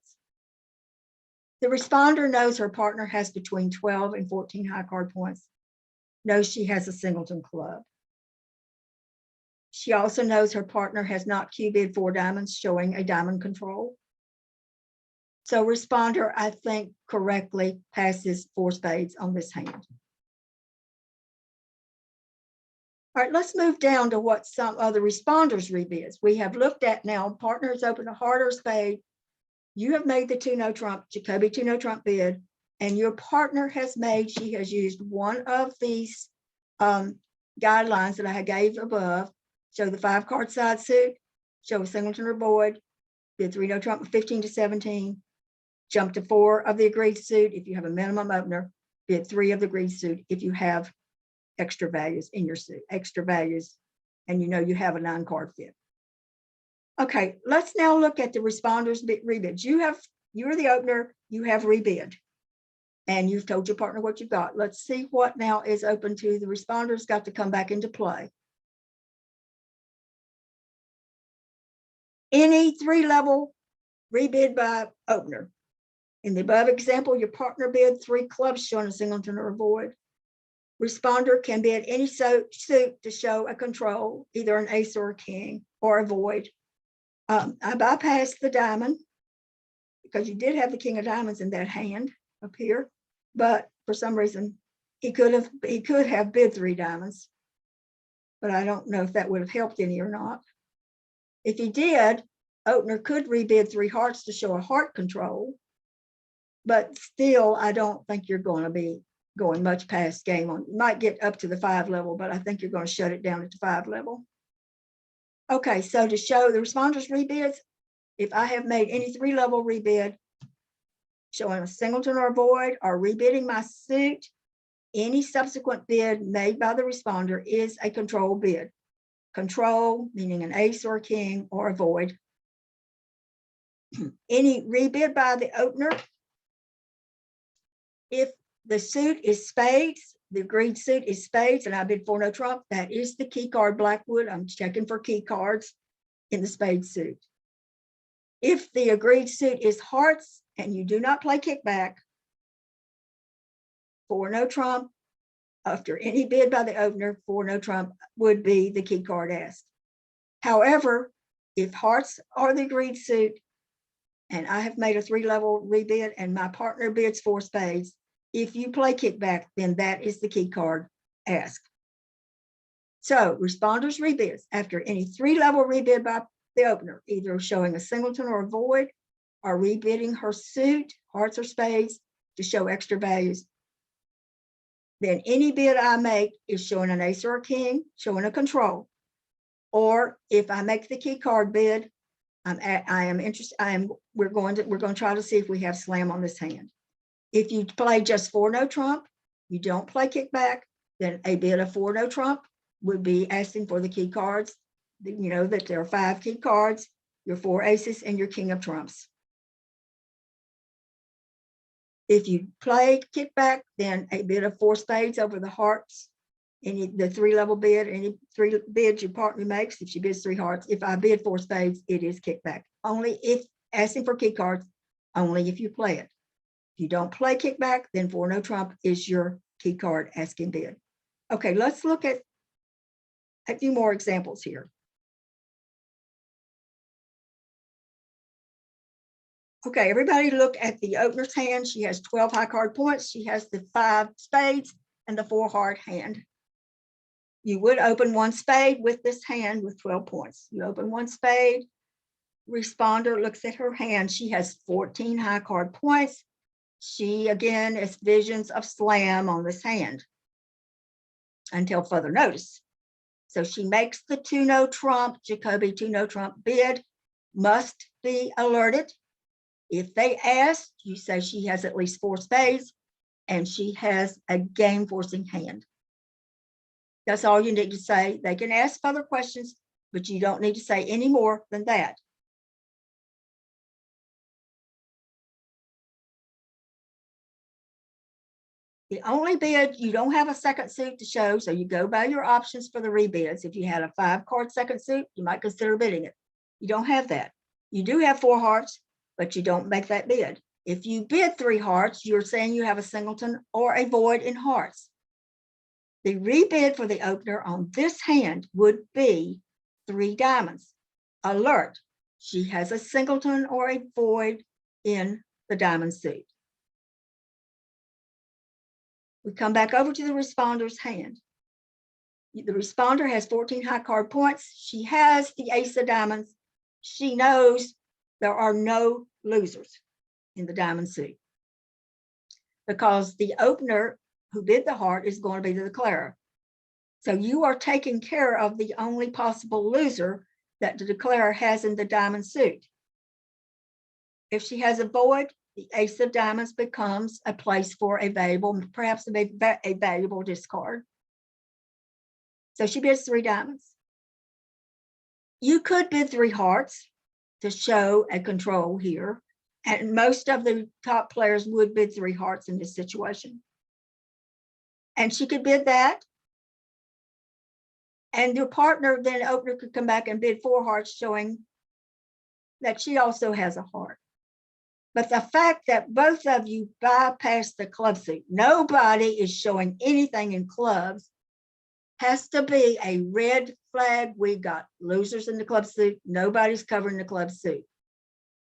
The responder knows her partner has between 12 and 14 high card points, knows she has a singleton club. She also knows her partner has not Q bid 4 diamonds, showing a diamond control. So responder, I think, correctly passes 4 spades on this hand. All right, let's move down to what some other responders rebids. We have looked at now, partner has opened a heart or spade. You have made the 2 no trump, Jacoby 2 no trump bid, and your partner has made, she has used one of these guidelines that I gave above. Show the 5 card side suit, show a singleton or void, bid 3 no trump with 15 to 17, jump to 4 of the agreed suit if you have a minimum opener, bid 3 of the agreed suit if you have extra values in your suit, extra values, and you know you have a 9 card bid. Okay, let's now look at the responders rebids. You're the opener, you have rebid, and you've told your partner what you've got. Let's see what now is open to the responders, got to come back into play. Any 3-level rebid by opener. In the above example, your partner bid 3 clubs showing a singleton or a void. Responder can bid any suit to show a control, either an ace or a king or a void. I bypassed the diamond because you did have the king of diamonds in that hand up here, but for some reason he could have bid 3 diamonds, but I don't know if that would have helped any or not. If he did, opener could rebid 3 hearts to show a heart control, but still, I don't think you're going to be going much past game on. You might get up to the 5 level, but I think you're going to shut it down at the 5 level. Okay, so to show the responders rebids, if I have made any 3-level rebid, showing a singleton or a void, or rebidding my suit, any subsequent bid made by the responder is a control bid. Control, meaning an ace or a king or a void. Any rebid by the opener, if the suit is spades, the agreed suit is spades, and I bid 4 no trump, that is the key card Blackwood. I'm checking for key cards in the spade suit. If the agreed suit is hearts and you do not play kickback, 4 no trump, after any bid by the opener, 4 no trump would be the key card asked. However, if hearts are the agreed suit and I have made a 3-level rebid and my partner bids 4 spades, If you play kickback, then that is the key card asked. So responders rebids after any 3-level rebid by the opener, either showing a singleton or a void, or rebidding her suit, hearts or spades, to show extra values. Then any bid I make is showing an ace or a king, showing a control. Or if I make the key card bid, we're going to try to see if we have slam on this hand. If you play just 4 no trump, you don't play kickback, then a bid of 4 no trump would be asking for the key cards. You know that there are 5 key cards, your 4 aces and your king of trumps. If you play kickback, then a bid of 4 spades over the hearts, the 3-level bid, any 3 bids your partner makes. If she bids 3 hearts, if I bid 4 spades, it is kickback. Only if asking for key cards, only if you play it. If you don't play kickback, then 4 no trump is your key card asking bid. Okay, let's look at a few more examples here. Okay, everybody look at the opener's hand. She has 12 high card points. She has the 5 spades and the 4 heart hand. You would open 1 spade with this hand with 12 points. You open 1 spade. Responder looks at her hand. She has 14 high card points. She, again, is visions of slam on this hand until further notice. So she makes the 2 no trump, Jacoby 2 no trump bid, must be alerted. If they ask, you say she has at least 4 spades and she has a game forcing hand. That's all you need to say. They can ask further questions, but you don't need to say any more than that. The only bid, you don't have a second suit to show, so you go by your options for the rebids. If you had a 5-card second suit, you might consider bidding it. You don't have that. You do have 4 hearts, but you don't make that bid. If you bid 3 hearts, you're saying you have a singleton or a void in hearts. The rebid for the opener on this hand would be 3 diamonds. Alert, she has a singleton or a void in the diamond suit. We come back over to the responder's hand. The responder has 14 high card points. She has the ace of diamonds. She knows there are no losers in the diamond suit because the opener who bid the heart is going to be the declarer. So you are taking care of the only possible loser that the declarer has in the diamond suit. If she has a void, the ace of diamonds becomes a place for a valuable, perhaps a valuable discard. So she bids 3 diamonds. You could bid 3 hearts to show a control here. And most of the top players would bid 3 hearts in this situation. And she could bid that. And your partner, then opener, could come back and bid 4 hearts, showing that she also has a heart. But the fact that both of you bypass the club suit, nobody is showing anything in clubs, has to be a red flag. We got losers in the club suit. Nobody's covering the club suit.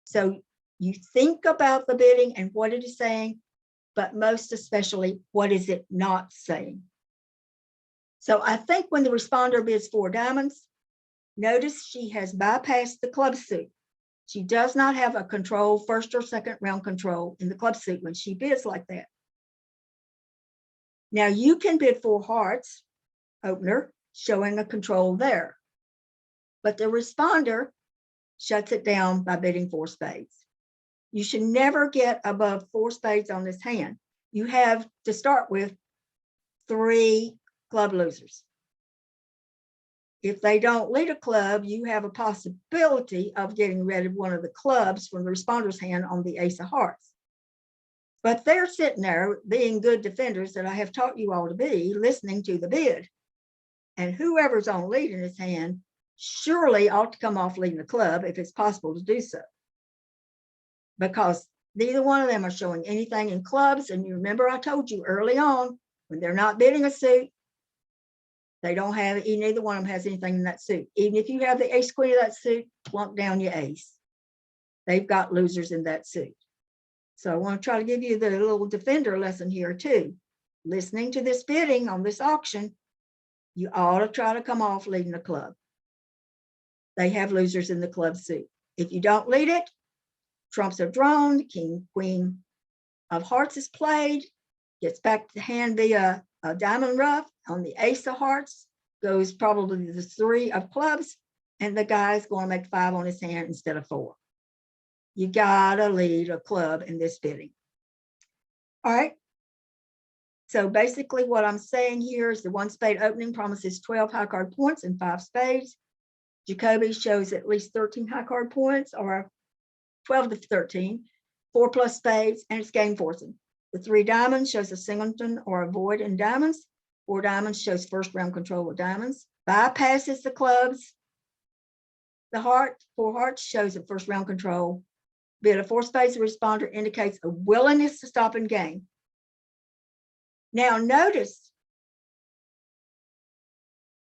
So you think about the bidding and what it is saying, but most especially, what is it not saying? So I think when the responder bids 4 diamonds, notice she has bypassed the club suit. She does not have a control, first or second round control in the club suit when she bids like that. Now you can bid 4 hearts, opener, showing a control there. But the responder shuts it down by bidding 4 spades. You should never get above 4 spades on this hand. You have to start with 3 club losers. If they don't lead a club, you have a possibility of getting rid of one of the clubs from the responder's hand on the ace of hearts. But they're sitting there being good defenders that I have taught you all to be, listening to the bid. And whoever's on lead in his hand surely ought to come off leading the club if it's possible to do so. Because neither one of them are showing anything in clubs. And you remember I told you early on, when they're not bidding a suit, they don't have, neither one of them has anything in that suit. Even if you have the ace queen of that suit, plunk down your ace. They've got losers in that suit. So I want to try to give you the little defender lesson here too. Listening to this bidding on this auction, you ought to try to come off leading the club. They have losers in the club suit. If you don't lead it, trumps are drawn, king, queen of hearts is played, gets back to the hand via a diamond rough. On the ace of hearts goes probably the 3 of clubs, and the guy's going to make 5 on his hand instead of 4. You gotta lead a club in this bidding. All right. So basically what I'm saying here is the 1 spade opening promises 12 high card points and 5 spades. Jacoby shows at least 13 high card points, or 12 to 13, 4 plus spades, and it's game forcing. The 3 diamonds shows a singleton or a void in diamonds. 4 diamonds shows first round control of diamonds. Bypasses the clubs. The heart, 4 hearts shows a first round control. Bid of 4 spades, the responder indicates a willingness to stop and game. Now notice,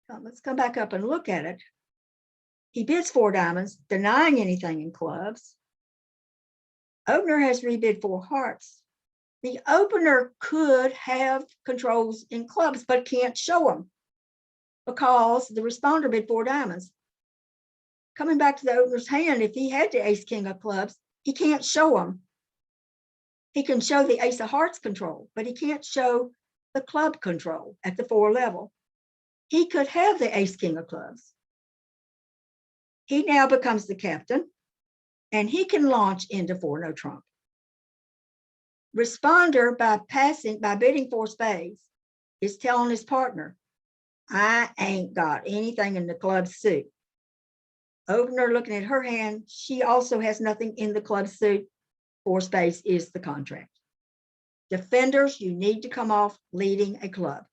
let's come back up and look at it. He bids 4 diamonds, denying anything in clubs. Opener has rebid 4 hearts. The opener could have controls in clubs, but can't show them because the responder bid 4 diamonds. Coming back to the opener's hand, if he had the ace king of clubs, he can't show them. He can show the ace of hearts control, but he can't show the club control at the 4 level. He could have the ace king of clubs. He now becomes the captain, and he can launch into 4 no trump. Responder, by bidding 4 spades, is telling his partner, I ain't got anything in the club suit. Opener looking at her hand, she also has nothing in the club suit. 4 spades is the contract. Defenders, you need to come off leading a club.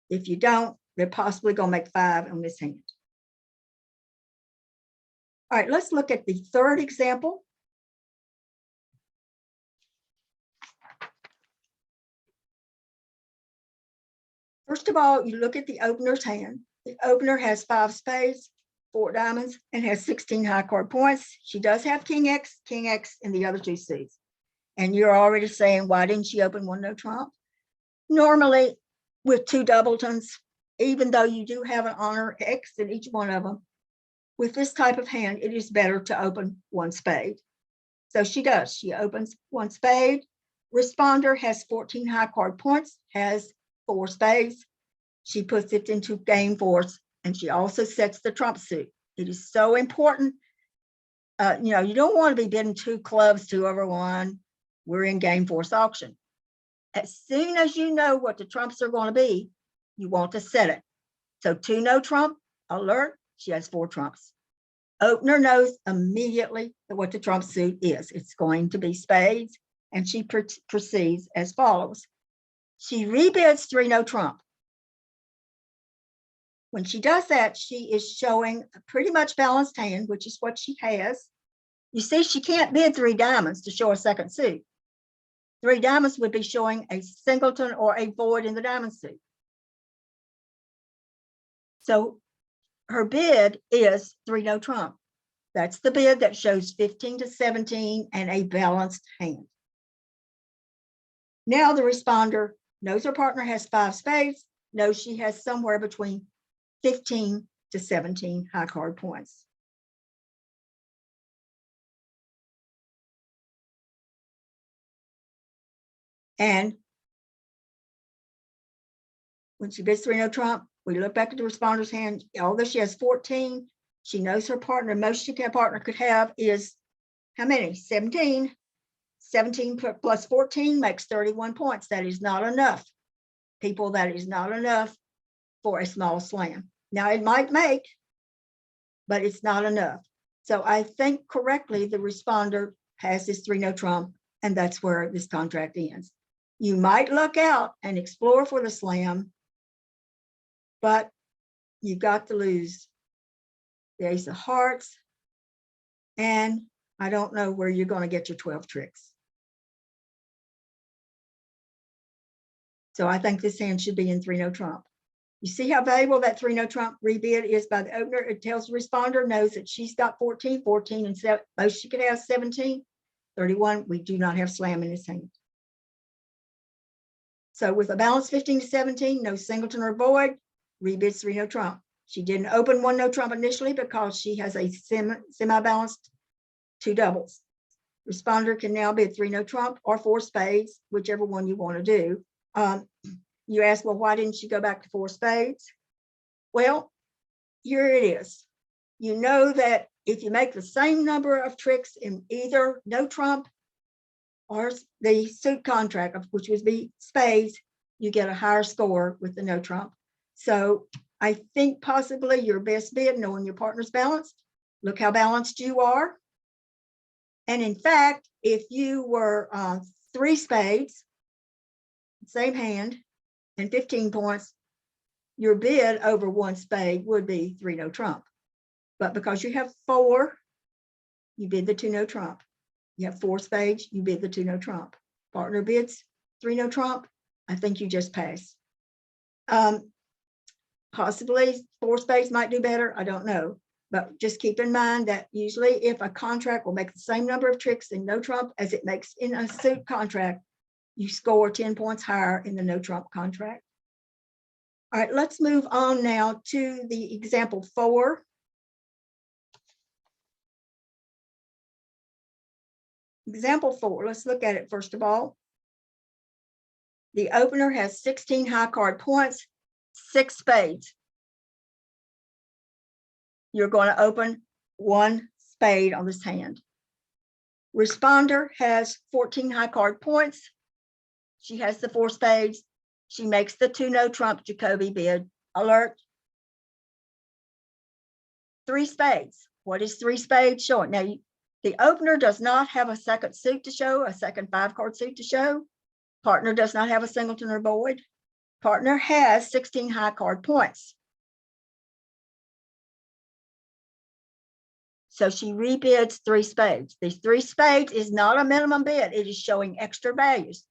If you don't, they're possibly going to make 5 on this hand. All right, let's look at the third example. First of all, you look at the opener's hand. The opener has 5 spades, 4 diamonds, and has 16 high card points. She does have king X, and the other 2 suits. And you're already saying, why didn't she open 1 no trump? Normally, with 2 doubletons, even though you do have an honor X in each one of them, with this type of hand, it is better to open 1 spade. So she does. She opens 1 spade. Responder has 14 high card points, has 4 spades. She puts it into game force, and she also sets the trump suit. It is so important. You don't want to be bidding 2 clubs, 2 over 1. We're in game force auction. As soon as you know what the trumps are going to be, you want to set it. So 2 no trump, alert, she has 4 trumps. Opener knows immediately what the trump suit is. It's going to be spades, and she proceeds as follows. She rebids 3 no trump. When she does that, she is showing a pretty much balanced hand, which is what she has. You see, she can't bid 3 diamonds to show a second suit. 3 diamonds would be showing a singleton or a void in the diamond suit. So her bid is 3 no trump. That's the bid that shows 15 to 17 and a balanced hand. Now the responder knows her partner has 5 spades, knows she has somewhere between 15 to 17 high card points. And when she bids 3 no trump, we look back at the responder's hand. Although she has 14, she knows her partner. Most her partner could have is how many? 17. 17 plus 14 makes 31 points. That is not enough. People, that is not enough for a small slam. Now it might make, but it's not enough. So I think correctly, the responder has this 3 no trump, and that's where this contract ends. You might luck out and explore for the slam, but you got to lose the ace of hearts, and I don't know where you're going to get your 12 tricks. So I think this hand should be in 3 no trump. You see how valuable that 3 no trump rebid is by the opener. It tells the responder, knows that she's got 14, and most she could have 17. 31, we do not have slam in his hand. So with a balance 15 to 17, no singleton or void, rebids 3 no trump. She didn't open 1 no trump initially because she has a semi-balanced 2 doubles. Responder can now bid 3 no trump or 4 spades, whichever one you want to do. You ask, well, why didn't she go back to 4 spades? Well, here it is. You know that if you make the same number of tricks in either no trump or the suit contract, which would be spades, you get a higher score with the no trump. So I think possibly your best bid, knowing your partner's balanced, look how balanced you are. And in fact, if you were 3 spades, same hand, and 15 points, your bid over 1 spade would be 3 no trump. But because you have 4, you bid the 2 no trump. You have 4 spades, you bid the 2 no trump. Partner bids 3 no trump, I think you just pass. Possibly 4 spades might do better, I don't know. But just keep in mind that usually if a contract will make the same number of tricks in no trump as it makes in a suit contract, you score 10 points higher in the no trump contract. All right, let's move on now to the example 4. Example 4, let's look at it first of all. The opener has 16 high card points, 6 spades. You're going to open 1 spade on this hand. Responder has 14 high card points. She has the 4 spades. She makes the 2 no trump Jacoby bid. Alert. 3 spades. What is 3 spades showing? Now, the opener does not have a second suit to show, a second 5-card suit to show. Partner does not have a singleton or void. Partner has 16 high card points. So she rebids 3 spades. These 3 spades is not a minimum bid. It is showing extra values.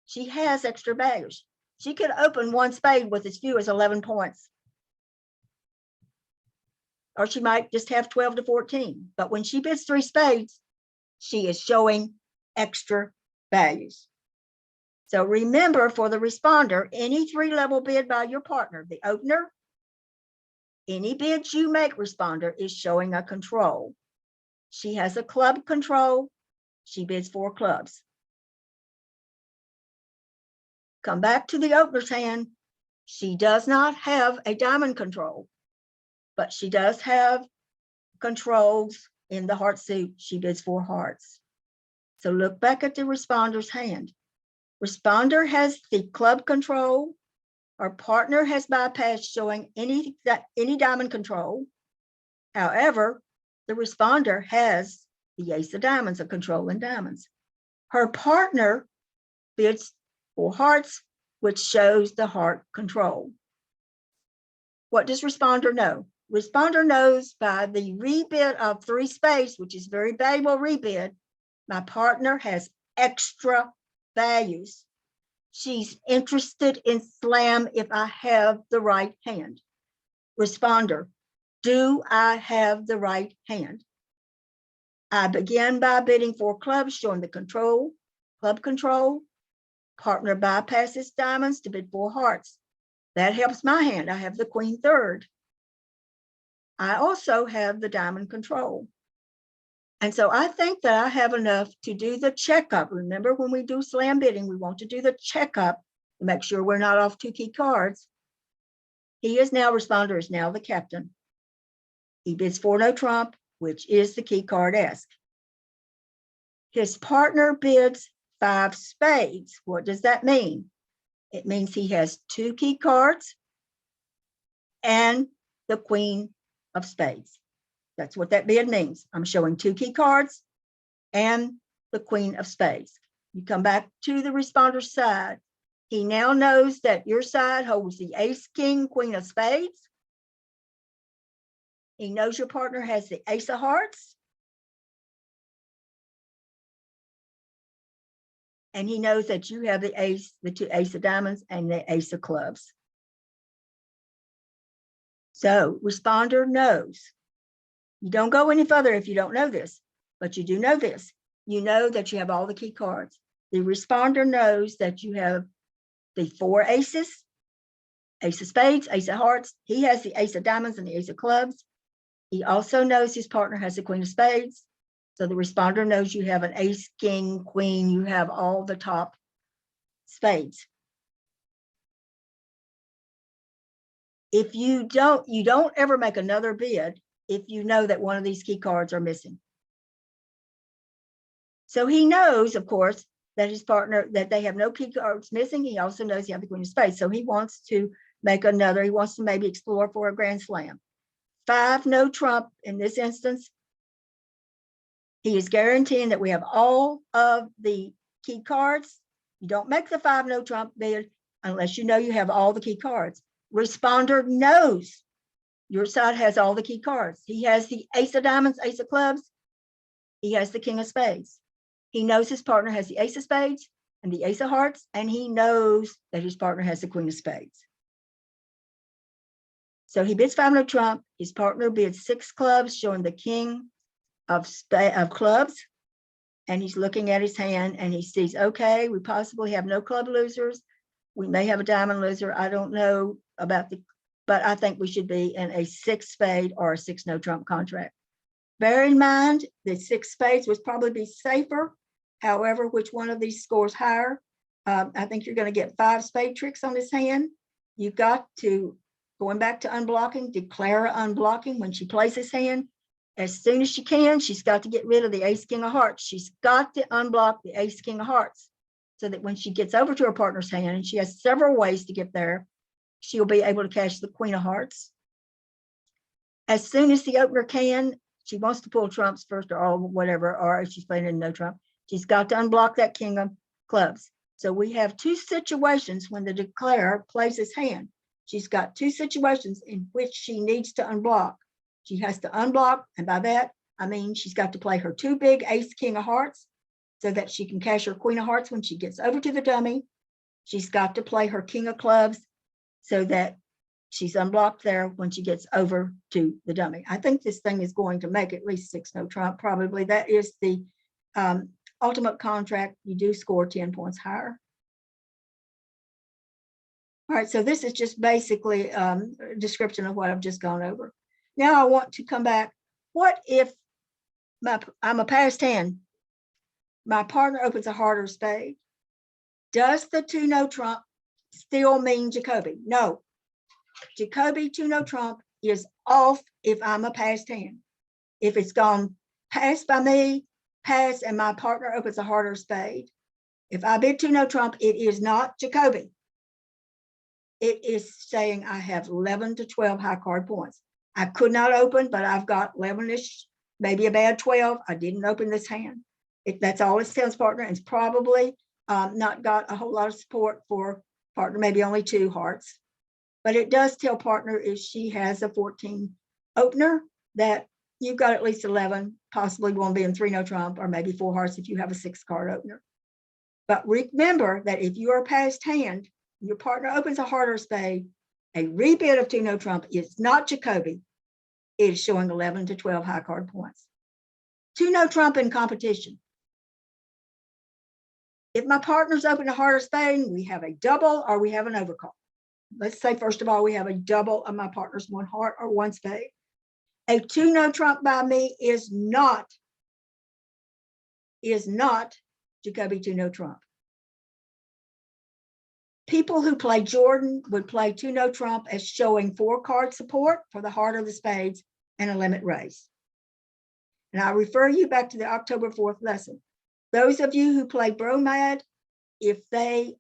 She has extra values. She could open 1 spade with as few as 11 points. Or she might just have 12 to 14. But when she bids 3 spades, she is showing extra values. So remember, for the responder, any 3-level bid by your partner, the opener, any bids you make, responder, is showing a control. She has a club control. She bids 4 clubs. Come back to the opener's hand. She does not have a diamond control, but she does have controls in the heart suit. She bids 4 hearts. So look back at the responder's hand. Responder has the club control. Our partner has bypassed showing any diamond control. However, the responder has the ace of diamonds, a control in diamonds. Her partner bids 4 hearts, which shows the heart control. What does responder know? Responder knows by the rebid of 3 spades, which is very valuable rebid, my partner has extra values. She's interested in slam if I have the right hand. Responder, do I have the right hand? I begin by bidding 4 clubs, showing the control, club control. Partner bypasses diamonds to bid 4 hearts. That helps my hand. I have the queen third. I also have the diamond control. And so I think that I have enough to do the checkup. Remember, when we do slam bidding, we want to do the checkup to make sure we're not off 2 key cards. He is now, responder is now the captain. He bids 4 no trump, which is the key card ask. His partner bids 5 spades. What does that mean? It means he has 2 key cards and the queen of spades. That's what that bid means. I'm showing 2 key cards and the queen of spades. You come back to the responder's side. He now knows that your side holds the ace, king, queen of spades. He knows your partner has the ace of hearts. And he knows that you have the ace, the 2 ace of diamonds and the ace of clubs. So responder knows. You don't go any further if you don't know this, but you do know this. you know that you have all the key cards. The responder knows that you have the 4 aces, ace of spades, ace of hearts. He has the ace of diamonds and the ace of clubs. He also knows his partner has the queen of spades. So the responder knows you have an ace, king, queen, you have all the top spades. If you don't ever make another bid if you know that one of these key cards are missing. So he knows, of course, that his partner, that they have no key cards missing. He also knows he has the queen of spades. So he wants to make another, he wants to maybe explore for a grand slam. 5, no trump in this instance. He is guaranteeing that we have all of the key cards. You don't make the 5, no trump bid unless you know you have all the key cards. Responder knows your side has all the key cards. He has the ace of diamonds, ace of clubs. He has the king of spades. He knows his partner has the ace of spades and the ace of hearts, and he knows that his partner has the queen of spades. So he bids 5, no trump. His partner bids 6 clubs, showing the king of clubs. And he's looking at his hand and he sees, okay, we possibly have no club losers. We may have a diamond loser. I don't know about but I think we should be in a 6 spade or a 6 no trump contract. Bear in mind that 6 spades would probably be safer. However, which one of these scores higher? I think you're going to get 5 spade tricks on this hand. You've got to, going back to unblocking, declare unblocking when she plays this hand. As soon as she can, she's got to get rid of the ace, king of hearts. She's got to unblock the ace, king of hearts, so that when she gets over to her partner's hand, and she has several ways to get there, she'll be able to cash the queen of hearts. As soon as the opener can, she wants to pull trumps first or whatever, or if she's playing in no trump, she's got to unblock that king of clubs. So we have 2 situations when the declarer plays his hand. She's got 2 situations in which she needs to unblock. She has to unblock, and by that, I mean she's got to play her 2 big ace, king of hearts, so that she can cash her queen of hearts when she gets over to the dummy. She's got to play her king of clubs so that she's unblocked there when she gets over to the dummy. I think this thing is going to make at least 6 no trump, probably. That is the ultimate contract. You do score 10 points higher. All right, so this is just basically a description of what I've just gone over. Now I want to come back. What if I'm a passed hand? My partner opens a heart or spade. Does the 2 no trump still mean Jacoby? No. Jacoby 2 no trump is off if I'm a passed hand. If it's gone passed by me, passed, and my partner opens a heart or spade, if I bid 2 no trump, it is not Jacoby. It is saying I have 11 to 12 high card points. I could not open, but I've got 11-ish, maybe a bad 12. I didn't open this hand. That's all it tells partner, and it's probably not got a whole lot of support for partner, maybe only 2 hearts. But it does tell partner if she has a 14 opener that you've got at least 11, possibly won't be in 3 no trump, or maybe 4 hearts if you have a 6 card opener. But remember that if you are passed hand, your partner opens a heart or spade, a rebid of 2 no trump is not Jacoby. It is showing 11 to 12 high card points. 2 no trump in competition. If my partner's open a heart or spade, we have a double or we have an overcall. Let's say, first of all, we have a double of my partner's 1 heart or 1 spade. A 2 no trump by me is not Jacoby 2 no trump. People who play Jordan would play 2 no trump as showing 4 card support for the heart of the spades and a limit raise. And I refer you back to the October 4th lesson. Those of you who play Bromad, if they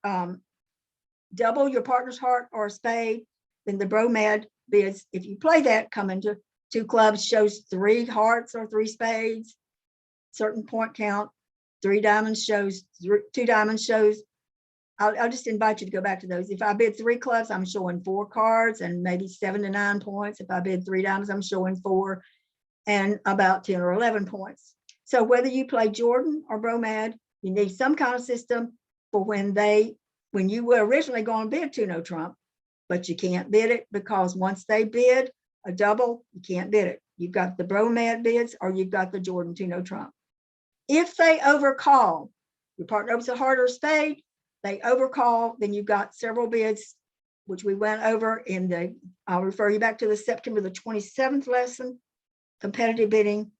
double your partner's heart or spade, then the Bromad bids, if you play that, come into 2 clubs, shows 3 hearts or 3 spades, certain point count, 3 diamonds shows, 2 diamonds shows. I'll just invite you to go back to those. If I bid 3 clubs, I'm showing 4 cards and maybe 7 to 9 points. If I bid 3 diamonds, I'm showing 4 and about 10 or 11 points. So whether you play Jordan or Bromad, you need some kind of system for when you were originally going to bid 2 no trump, but you can't bid it because once they bid a double, you can't bid it. You've got the Bromad bids or you've got the Jordan 2 no trump. If they overcall, your partner opens a heart or a spade, they overcall, then you've got several bids, which we went over in the, I'll refer you back to the September the 27th lesson, competitive bidding.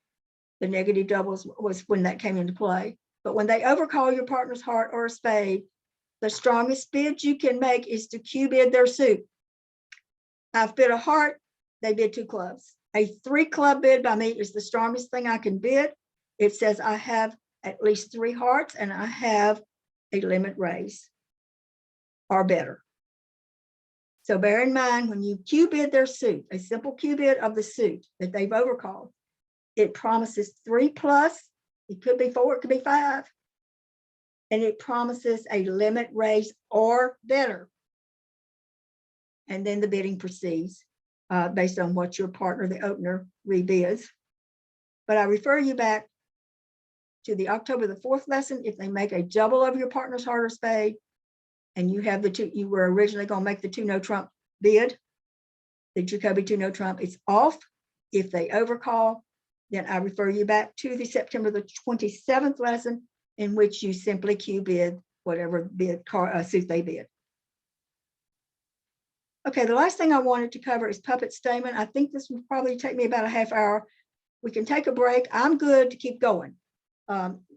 The negative doubles was when that came into play. But when they overcall your partner's heart or a spade, the strongest bid you can make is to Q bid their suit. I've bid a heart, they bid 2 clubs. A 3 club bid by me is the strongest thing I can bid. It says I have at least 3 hearts and I have a limit raise or better. So bear in mind, when you Q bid their suit, a simple Q bid of the suit that they've overcalled, it promises 3 plus, it could be 4, it could be 5. And it promises a limit raise or better. And then the bidding proceeds based on what your partner, the opener, rebids. But I refer you back to the October the 4th lesson. If they make a double of your partner's heart or spade, and you have the 2, you were originally going to make the 2 no trump bid, the Jacoby 2 no trump, it's off. If they overcall, then I refer you back to the September the 27th lesson, in which you simply Q bid whatever bid suit they bid. Okay, the last thing I wanted to cover is puppet statement. I think this will probably take me about a half hour. We can take a break. I'm good to keep going.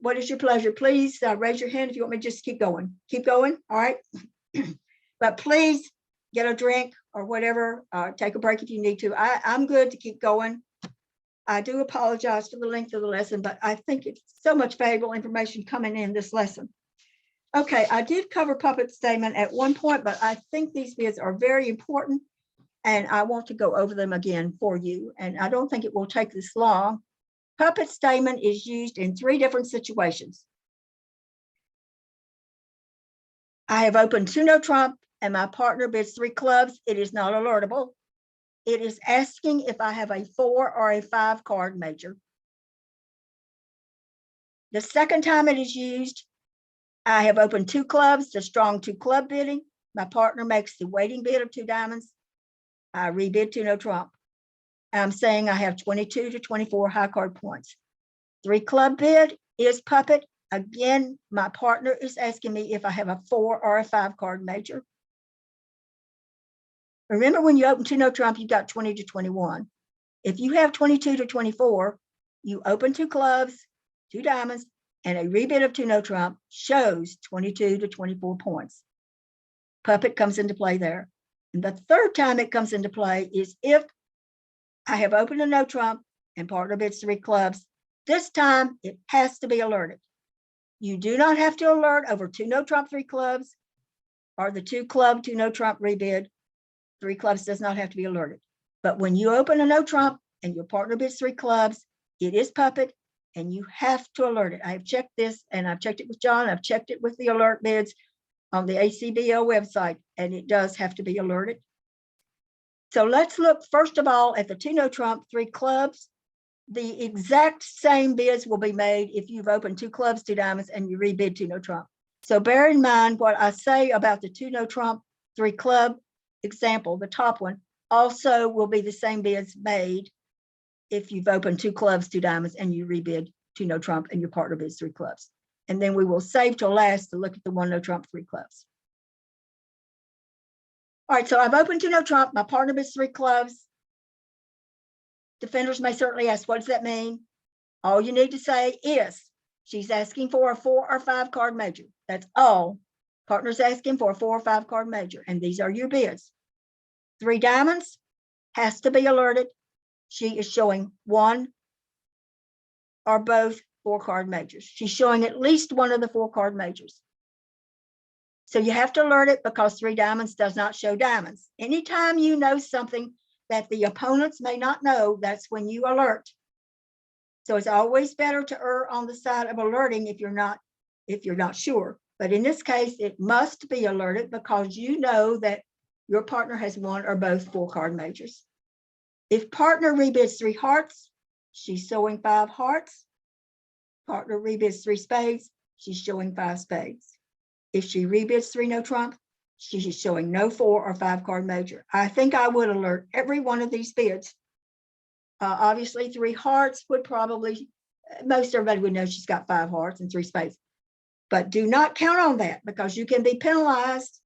What is your pleasure? Please raise your hand if you want me to just keep going. Keep going, all right? But please get a drink or whatever, take a break if you need to. I'm good to keep going. I do apologize for the length of the lesson, but I think it's so much valuable information coming in this lesson. Okay, I did cover puppet statement at one point, but I think these bids are very important and I want to go over them again for you. And I don't think it will take this long. Puppet statement is used in 3 different situations. I have opened 2 no trump and my partner bids 3 clubs. It is not alertable. It is asking if I have a 4 or a 5 card major. The second time it is used, I have opened 2 clubs, the strong 2 club bidding. My partner makes the waiting bid of 2 diamonds. I rebid 2 no trump. I'm saying I have 22 to 24 high card points. 3 club bid is puppet. Again, my partner is asking me if I have a 4 or a 5 card major. Remember, when you open 2 no trump, you've got 20 to 21. If you have 22 to 24, you open 2 clubs, 2 diamonds, and a rebid of 2 no trump shows 22 to 24 points. Puppet comes into play there. And the third time it comes into play is if I have opened a no trump and partner bids 3 clubs. This time it has to be alerted. You do not have to alert over 2 no trump 3 clubs or the 2 club 2 no trump rebid. 3 clubs does not have to be alerted. But when you open a no trump and your partner bids 3 clubs, it is puppet and you have to alert it. I have checked this and I've checked it with John. I've checked it with the alert bids on the ACBO website, and it does have to be alerted. So let's look first of all at the 2 no trump 3 clubs. The exact same bids will be made if you've opened 2 clubs, 2 diamonds, and you rebid 2 no trump. So bear in mind what I say about the 2 no trump 3 club example, the top one, also will be the same bids made if you've opened 2 clubs, 2 diamonds, and you rebid 2 no trump and your partner bids 3 clubs. And then we will save till last to look at the 1 no trump 3 clubs. All right, so I've opened 2 no trump, my partner bids 3 clubs. Defenders may certainly ask, what does that mean? All you need to say is she's asking for a 4 or 5 card major. That's all. Partner's asking for a 4 or 5 card major, and these are your bids. 3 diamonds has to be alerted. She is showing 1 or both 4 card majors. She's showing at least 1 of the 4 card majors. So you have to alert it because 3 diamonds does not show diamonds. Anytime you know something that the opponents may not know, that's when you alert. So it's always better to err on the side of alerting if you're not sure. But in this case, it must be alerted because you know that your partner has 1 or both 4 card majors. If partner rebids 3 hearts, she's showing 5 hearts. Partner rebids 3 spades, she's showing 5 spades. If she rebids 3 no trump, she's showing no 4 or 5 card major. I think I would alert every one of these bids. Obviously 3 hearts would probably most everybody would know she's got 5 hearts and 3 spades. But do not count on that because you can be penalized.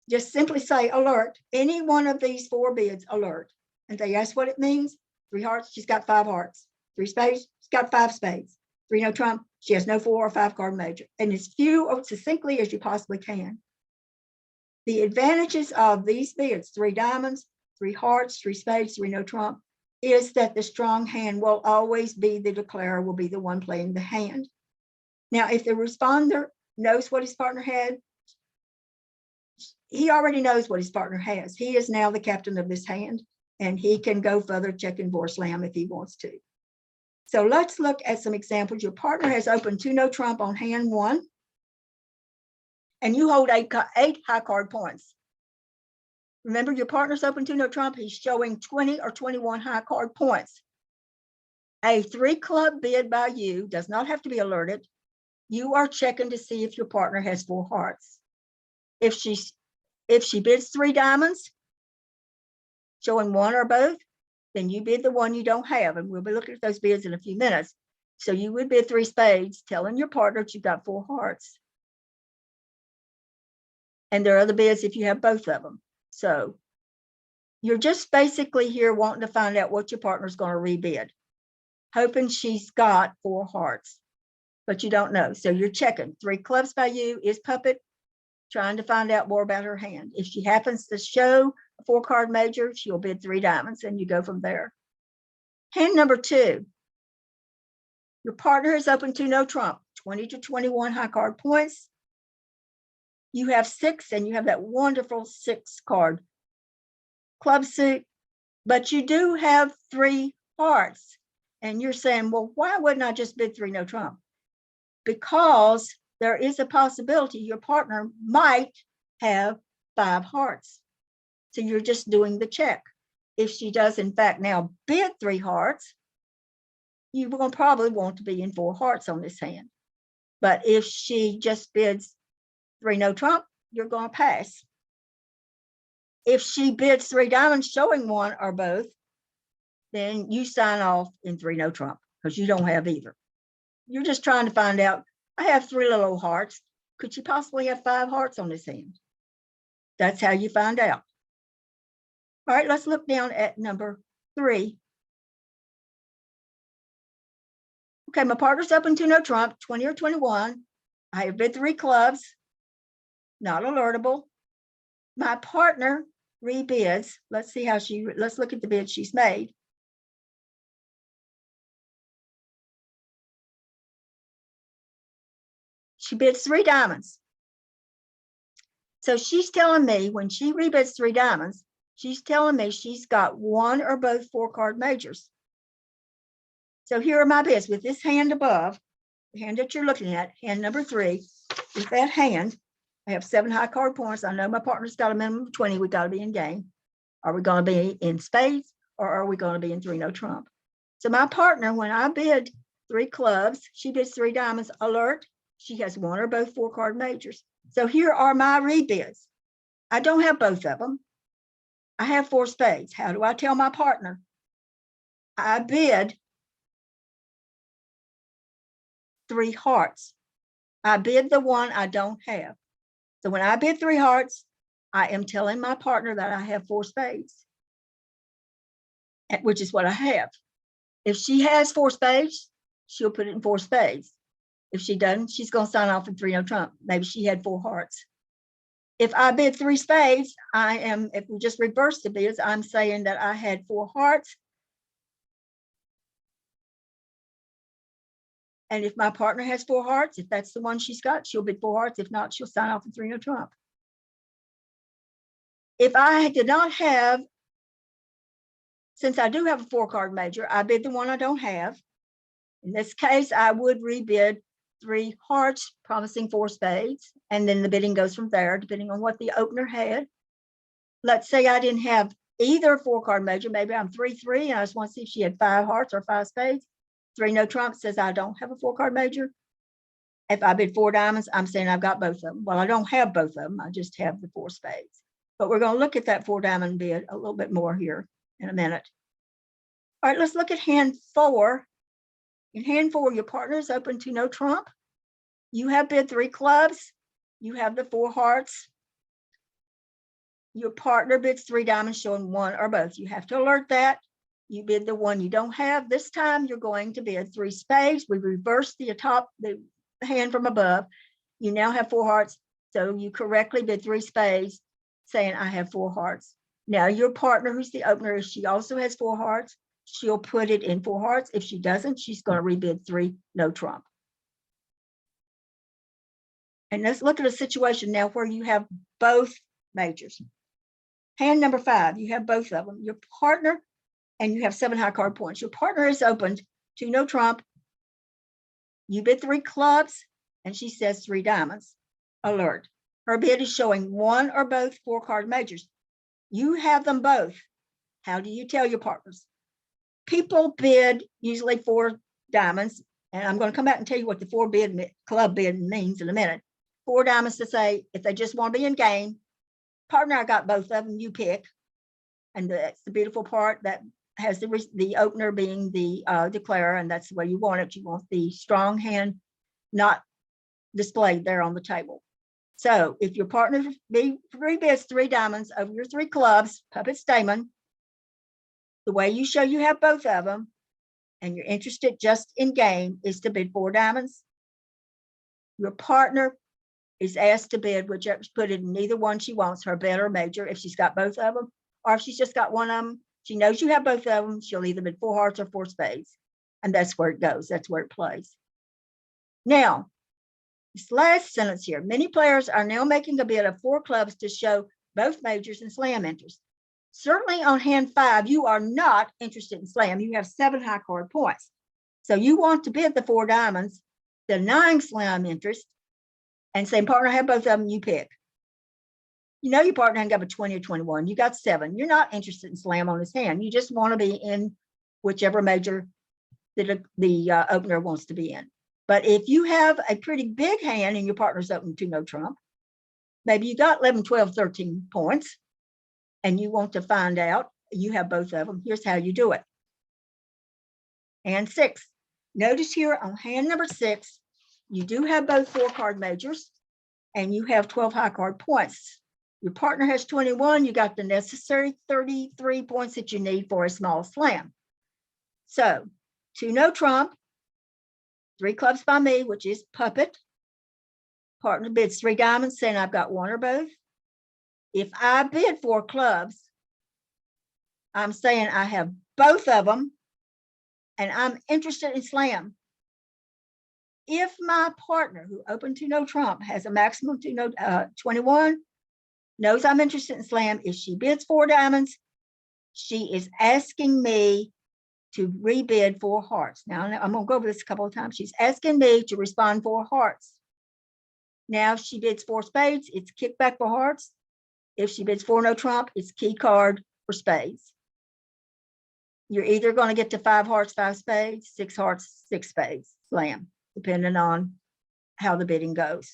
Just simply say alert, any one of these 4 bids, alert. And they ask what it means. 3 hearts, she's got 5 hearts. 3 spades, she's got 5 spades. 3 no trump, she has no 4 or 5 card major. And as few or succinctly as you possibly can. The advantages of these bids, 3 diamonds, 3 hearts, 3 spades, 3 no trump, is that the strong hand will always be the declarer, will be the one playing the hand. Now, if the responder knows what his partner had, he already knows what his partner has. He is now the captain of this hand, and he can go further, check and board slam if he wants to. So let's look at some examples. Your partner has opened 2 no trump on hand 1, and you hold 8 high card points. Remember, your partner's open 2 no trump. He's showing 20 or 21 high card points. A 3 club bid by you does not have to be alerted. You are checking to see if your partner has 4 hearts. If she bids 3 diamonds, showing 1 or both, then you bid the one you don't have, and we'll be looking at those bids in a few minutes. So you would bid 3 spades, telling your partner that you've got 4 hearts. And there are other bids if you have both of them. So you're just basically here wanting to find out what your partner's going to rebid, hoping she's got 4 hearts, but you don't know. So you're checking 3 clubs by you is puppet, trying to find out more about her hand. If she happens to show a 4 card major, she'll bid 3 diamonds, and you go from there. Hand number 2. Your partner has opened 2 no trump, 20 to 21 high card points. You have 6, and you have that wonderful 6 card club suit, but you do have 3 hearts. And you're saying, well, why wouldn't I just bid 3 no trump? Because there is a possibility your partner might have 5 hearts. So you're just doing the check. If she does, in fact, now bid 3 hearts, you will probably want to be in 4 hearts on this hand. But if she just bids 3 no trump, you're going to pass. If she bids 3 diamonds showing 1 or both, then you sign off in 3 no trump because you don't have either. You're just trying to find out, I have 3 little old hearts. Could she possibly have 5 hearts on this hand? That's how you find out. All right, let's look down at number 3. Okay, my partner's open 2 no trump, 20 or 21. I have bid 3 clubs, not alertable. My partner rebids. Let's see how let's look at the bid she's made. She bids 3 diamonds. So she's telling me when she rebids 3 diamonds, she's telling me she's got 1 or both 4 card majors. So here are my bids with this hand above, the hand that you're looking at, hand number 3. With that hand, I have 7 high card points. I know my partner's got a minimum of 20. We got to be in game. Are we going to be in spades, or are we going to be in 3 no trump? So my partner, when I bid 3 clubs, she bids 3 diamonds, alert, she has 1 or both 4 card majors. So here are my rebids. I don't have both of them. I have 4 spades. How do I tell my partner? I bid 3 hearts. I bid the one I don't have. So when I bid 3 hearts, I am telling my partner that I have 4 spades, which is what I have. If she has 4 spades, she'll put it in 4 spades. If she doesn't, she's going to sign off in 3 no trump. Maybe she had 4 hearts. If I bid 3 spades, if we just reverse the bids, I'm saying that I had 4 hearts. And if my partner has 4 hearts, if that's the one she's got, she'll bid 4 hearts. If not, she'll sign off in 3 no trump. If I did not have, since I do have a 4 card major, I bid the one I don't have. In this case, I would rebid 3 hearts, promising 4 spades, and then the bidding goes from there, depending on what the opener had. Let's say I didn't have either 4 card major. Maybe I'm 3-3, and I just want to see if she had 5 hearts or 5 spades. 3 no trump says I don't have a 4 card major. If I bid 4 diamonds, I'm saying I've got both of them. Well, I don't have both of them. I just have the 4 spades. But we're going to look at that 4 diamond bid a little bit more here in a minute. All right, let's look at hand 4. In hand 4, your partner is open to no trump. You have bid 3 clubs. You have the 4 hearts. Your partner bids 3 diamonds showing 1 or both. You have to alert that. You bid the one you don't have. This time you're going to bid 3 spades. We reverse the hand from above. You now have 4 hearts. So you correctly bid 3 spades, saying I have 4 hearts. Now your partner, who's the opener, if she also has 4 hearts, she'll put it in 4 hearts. If she doesn't, she's going to rebid 3 no trump. And let's look at a situation now where you have both majors. Hand number 5, you have both of them. Your partner, and you have 7 high card points. Your partner is opened to no trump. You bid 3 clubs, and she says 3 diamonds. Alert. Her bid is showing 1 or both 4 card majors. You have them both. How do you tell your partners? People bid usually 4 diamonds, and I'm going to come back and tell you what the 4 club bid means in a minute. 4 diamonds to say, if they just want to be in game, partner, I got both of them, you pick. And that's the beautiful part, that has the opener being the declarer, and that's the way you want it. You want the strong hand not displayed there on the table. So if your partner rebids 3 diamonds over your 3 clubs, puppet Stayman, the way you show you have both of them and you're interested just in game is to bid 4 diamonds. Your partner is asked to bid whichever, put it in neither one she wants, her bid or major, if she's got both of them, or if she's just got one of them, she knows you have both of them, she'll either bid 4 hearts or 4 spades. And that's where it goes, that's where it plays. Now, this last sentence here, many players are now making a bid of 4 clubs to show both majors and slam interest. Certainly on hand 5, you are not interested in slam. You have 7 high card points. So you want to bid the 4 diamonds, denying slam interest, and saying, partner, I have both of them, you pick. You know your partner hasn't got a 20 or 21. You got 7. You're not interested in slam on his hand. You just want to be in whichever major that the opener wants to be in. But if you have a pretty big hand and your partner's open to no trump, maybe you got 11, 12, 13 points, and you want to find out, you have both of them, here's how you do it. Hand 6. Notice here on hand number 6, you do have both 4 card majors, and you have 12 high card points. Your partner has 21, you got the necessary 33 points that you need for a small slam. So, to no trump, 3 clubs by me, which is puppet. Partner bids 3 diamonds, saying I've got 1 or both. If I bid 4 clubs, I'm saying I have both of them, and I'm interested in slam. If my partner, who opened to no trump, has a maximum to no 21, knows I'm interested in slam, if she bids 4 diamonds, she is asking me to rebid 4 hearts. Now, I'm going to go over this a couple of times. She's asking me to respond 4 hearts. Now, if she bids 4 spades, it's kickback for hearts. If she bids 4 no trump, it's key card for spades. You're either going to get to 5 hearts, 5 spades, 6 hearts, 6 spades, slam, depending on how the bidding goes.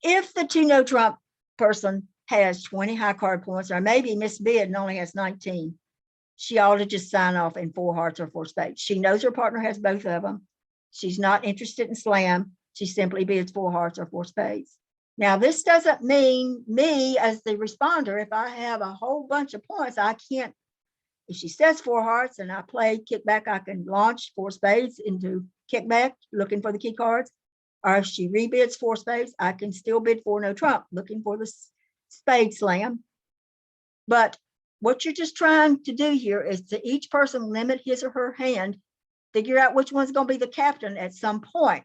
If the 2 no trump person has 20 high card points, or maybe misbid and only has 19, she ought to just sign off in 4 hearts or 4 spades. She knows her partner has both of them. She's not interested in slam. She simply bids 4 hearts or 4 spades. Now, this doesn't mean me as the responder, if I have a whole bunch of points, I can't, if she says 4 hearts and I play kickback, I can launch 4 spades into kickback, looking for the key cards. Or if she rebids 4 spades, I can still bid 4 no trump, looking for the spade slam. But what you're just trying to do here is to each person limit his or her hand, figure out which one's going to be the captain at some point.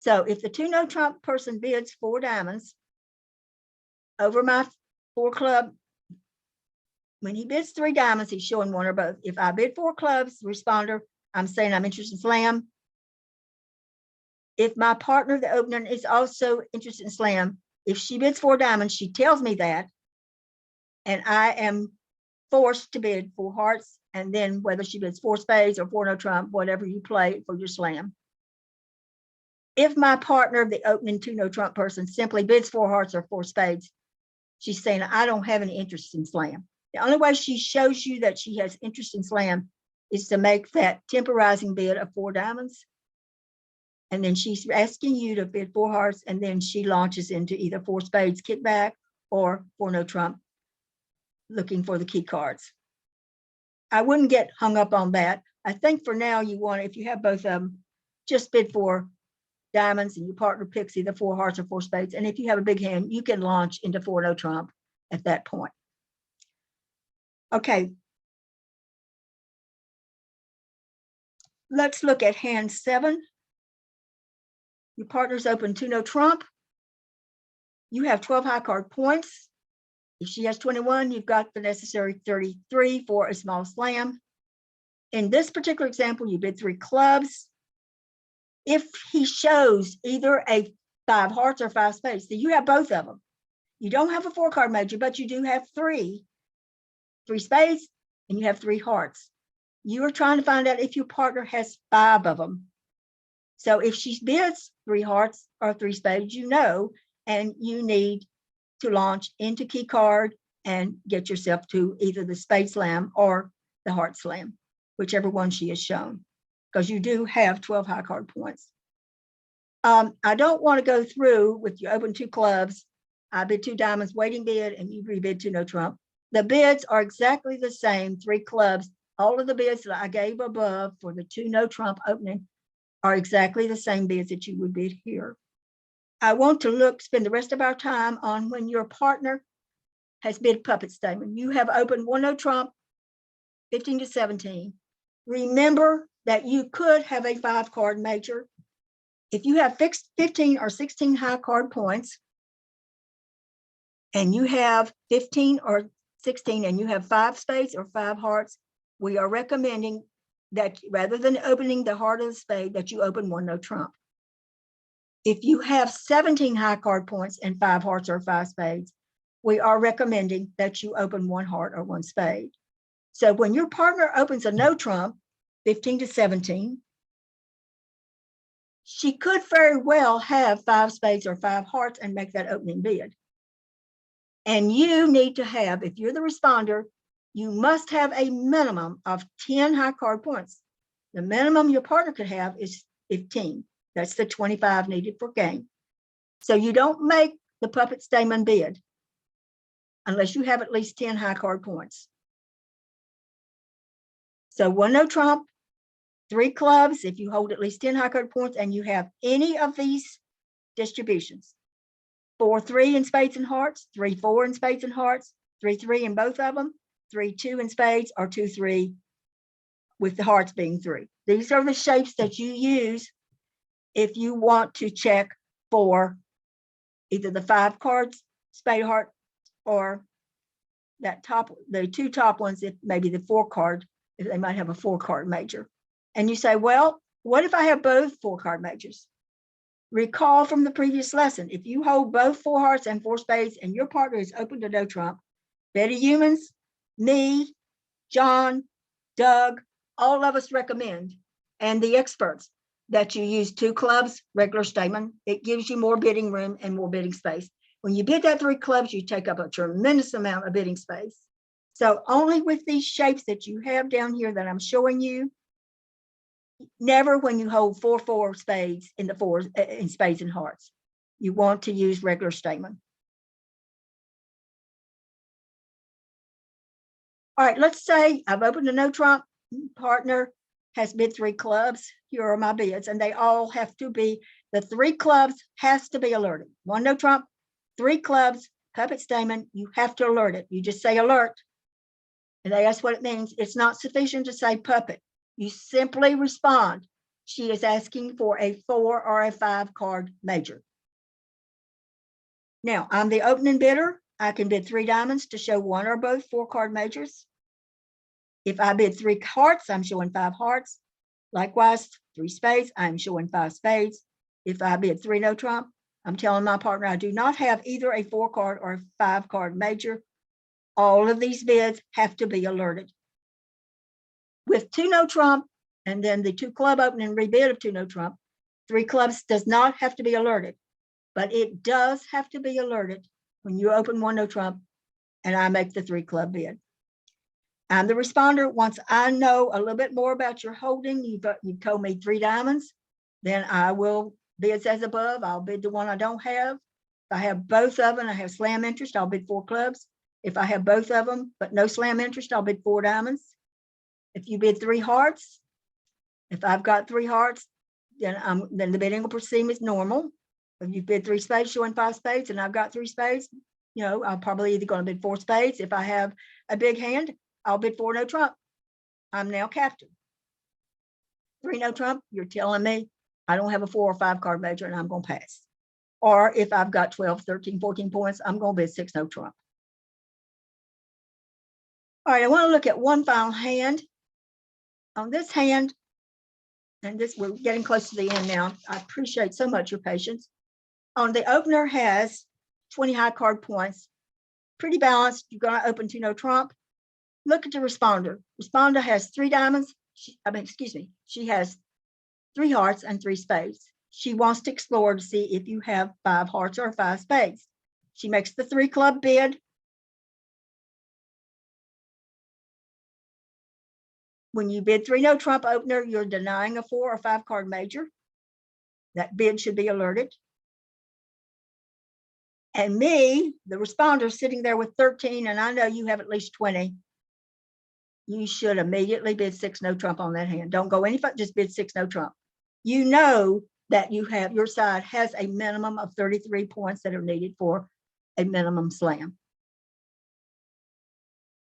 So if the 2 no trump person bids 4 diamonds over my 4 club, when he bids 3 diamonds, he's showing 1 or both. If I bid 4 clubs, responder, I'm saying I'm interested in slam. If my partner, the opener, is also interested in slam, if she bids 4 diamonds, she tells me that, and I am forced to bid 4 hearts, and then whether she bids 4 spades or 4 no trump, whatever you play for your slam. If my partner, the opening 2 no trump person, simply bids 4 hearts or 4 spades, she's saying, I don't have any interest in slam. The only way she shows you that she has interest in slam is to make that temporizing bid of 4 diamonds. And then she's asking you to bid 4 hearts, and then she launches into either 4 spades kickback or 4 no trump, looking for the key cards. I wouldn't get hung up on that. I think for now you want, if you have both of them, just bid 4 diamonds and your partner picks either 4 hearts or 4 spades. And if you have a big hand, you can launch into 4 no trump at that point. Okay. Let's look at hand 7. Your partner's open 2 no trump. You have 12 high card points. If she has 21, you've got the necessary 33 for a small slam. In this particular example, you bid 3 clubs. If he shows either a 5 hearts or 5 spades, so you have both of them. You don't have a 4 card major, but you do have 3 spades, and you have 3 hearts. You are trying to find out if your partner has 5 of them. So if she bids 3 hearts or 3 spades, you know, and you need to launch into key card and get yourself to either the spade slam or the heart slam, whichever one she has shown, because you do have 12 high card points. I don't want to go through with you open 2 clubs, I bid 2 diamonds waiting bid, and you rebid 2 no trump. The bids are exactly the same, 3 clubs. All of the bids that I gave above for the 2 no trump opening are exactly the same bids that you would bid here. I want to spend the rest of our time on when your partner has bid puppet statement. You have opened 1 no trump, 15 to 17. Remember that you could have a 5 card major. If you have fixed 15 or 16 high card points, and you have 15 or 16, and you have 5 spades or 5 hearts, we are recommending that rather than opening the heart of the spade, that you open 1 no trump. If you have 17 high card points and 5 hearts or 5 spades, we are recommending that you open 1 heart or 1 spade. So when your partner opens a no trump, 15 to 17, she could very well have 5 spades or 5 hearts and make that opening bid. And you need to have, if you're the responder, you must have a minimum of 10 high card points. The minimum your partner could have is 15. That's the 25 needed for game. So you don't make the puppet statement bid unless you have at least 10 high card points. So 1 no trump, 3 clubs, if you hold at least 10 high card points and you have any of these distributions. 4-3 in spades and hearts, 3-4 in spades and hearts, 3-3 in both of them, 3-2 in spades, or 2-3 with the hearts being 3. These are the shapes that you use if you want to check for either the 5 cards, spade heart, or that top, the 2 top ones, if maybe the 4 card, if they might have a 4 card major. And you say, well, what if I have both 4 card majors? Recall from the previous lesson, if you hold both 4 hearts and 4 spades and your partner is open to no trump, Betty Humans, me, John, Doug, all of us recommend, and the experts, that you use 2 clubs, regular statement. It gives you more bidding room and more bidding space. When you bid that 3 clubs, you take up a tremendous amount of bidding space. So only with these shapes that you have down here that I'm showing you, never when you hold 4-4 spades in the 4s in spades and hearts. You want to use regular statement. All right, let's say I've opened a no trump, partner has bid 3 clubs. Here are my bids, and they all have to be, the 3 clubs has to be alerted. 1 no trump, 3 clubs, puppet statement, you have to alert it. You just say alert, and they ask what it means. It's not sufficient to say puppet. You simply respond. She is asking for a 4 or a 5 card major. Now, I'm the opening bidder. I can bid 3 diamonds to show 1 or both 4 card majors. If I bid 3 hearts, I'm showing 5 hearts. Likewise, 3 spades, I'm showing 5 spades. If I bid 3 no trump, I'm telling my partner I do not have either a 4 card or a 5 card major. All of these bids have to be alerted. With 2 no trump, and then the 2 club opening rebid of 2 no trump, 3 clubs does not have to be alerted, but it does have to be alerted when you open 1 no trump and I make the 3 club bid. I'm the responder. Once I know a little bit more about your holding, you've told me 3 diamonds, then I will bid as above. I'll bid the one I don't have. If I have both of them, I have slam interest, I'll bid 4 clubs. If I have both of them, but no slam interest, I'll bid 4 diamonds. If you bid 3 hearts, if I've got 3 hearts, then the bidding will proceed as normal. If you bid 3 spades, showing 5 spades, and I've got 3 spades, you know, I'm probably either going to bid 4 spades. If I have a big hand, I'll bid 4 no trump. I'm now captain. 3 no trump, you're telling me I don't have a 4 or 5 card major and I'm going to pass. Or if I've got 12, 13, 14 points, I'm going to bid 6 no trump. All right, I want to look at one final hand. On this hand, and this, we're getting close to the end now. I appreciate so much your patience. On the opener has 20 high card points, pretty balanced. You're going to open 2 no trump. Look at the responder. Responder has 3 diamonds. She has 3 hearts and 3 spades. She wants to explore to see if you have 5 hearts or 5 spades. She makes the 3 club bid. When you bid 3 no trump opener, you're denying a 4 or 5 card major. That bid should be alerted. And me, the responder, sitting there with 13, and I know you have at least 20. You should immediately bid 6 no trump on that hand. Don't go any further, just bid 6 no trump. You know that you have, your side has a minimum of 33 points that are needed for a minimum slam.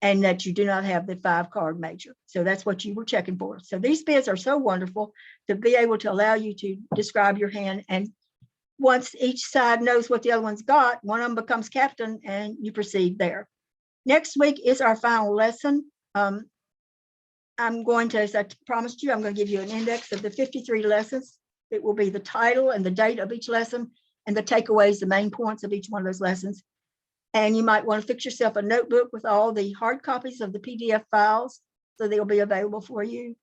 And that you do not have the 5 card major. So that's what you were checking for. So these bids are so wonderful to be able to allow you to describe your hand. And once each side knows what the other one's got, one of them becomes captain and you proceed there. Next week is our final lesson. I'm going to, as I promised you, I'm going to give you an index of the 53 lessons. It will be the title and the date of each lesson and the takeaways, the main points of each one of those lessons. And you might want to fix yourself a notebook with all the hard copies of the PDF files, so they'll be available for you.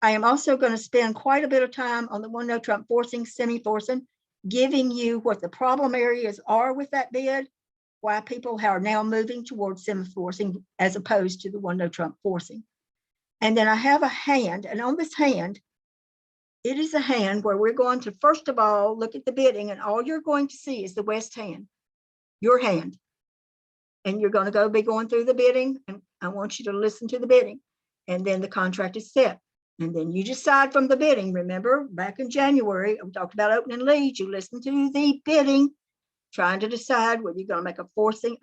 I am also going to spend quite a bit of time on the 1 no trump forcing, semi-forcing, giving you what the problem areas are with that bid, why people are now moving towards semi-forcing as opposed to the 1 no trump forcing. And then I have a hand, and on this hand, it is a hand where we're going to, first of all, look at the bidding, and all you're going to see is the west hand, your hand. And you're going to be going through the bidding, and I want you to listen to the bidding. And then the contract is set. And then you decide from the bidding. Remember, back in January, we talked about opening leads. You listen to the bidding, trying to decide whether you're going to make a forcing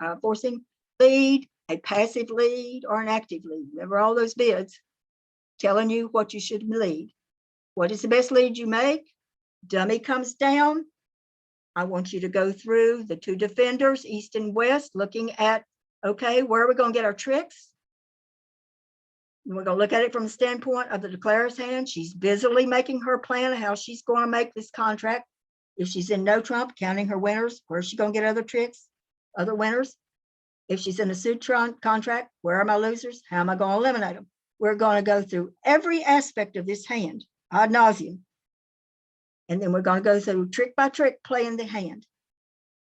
lead, a passive lead, or an active lead. Remember all those bids telling you what you should lead. What is the best lead you make? Dummy comes down. I want you to go through the 2 defenders, east and west, looking at, okay, where are we going to get our tricks? And we're going to look at it from the standpoint of the declarer's hand. She's busily making her plan of how she's going to make this contract. If she's in no trump, counting her winners, where's she going to get other tricks, other winners? If she's in a suit contract, where are my losers? How am I going to eliminate them? We're going to go through every aspect of this hand, ad nauseum. And then we're going to go through trick by trick, playing the hand.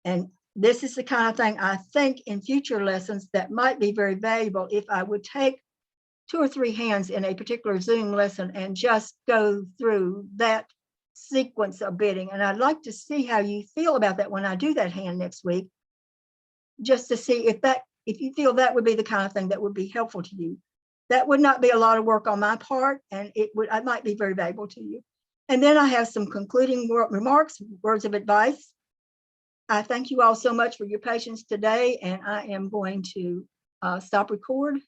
And this is the kind of thing I think in future lessons that might be very valuable if I would take 2 or 3 hands in a particular Zoom lesson and just go through that sequence of bidding. And I'd like to see how you feel about that when I do that hand next week, just to see if you feel that would be the kind of thing that would be helpful to you. That would not be a lot of work on my part, and it might be very valuable to you. And then I have some concluding remarks, words of advice. I thank you all so much for your patience today, and I am going to stop record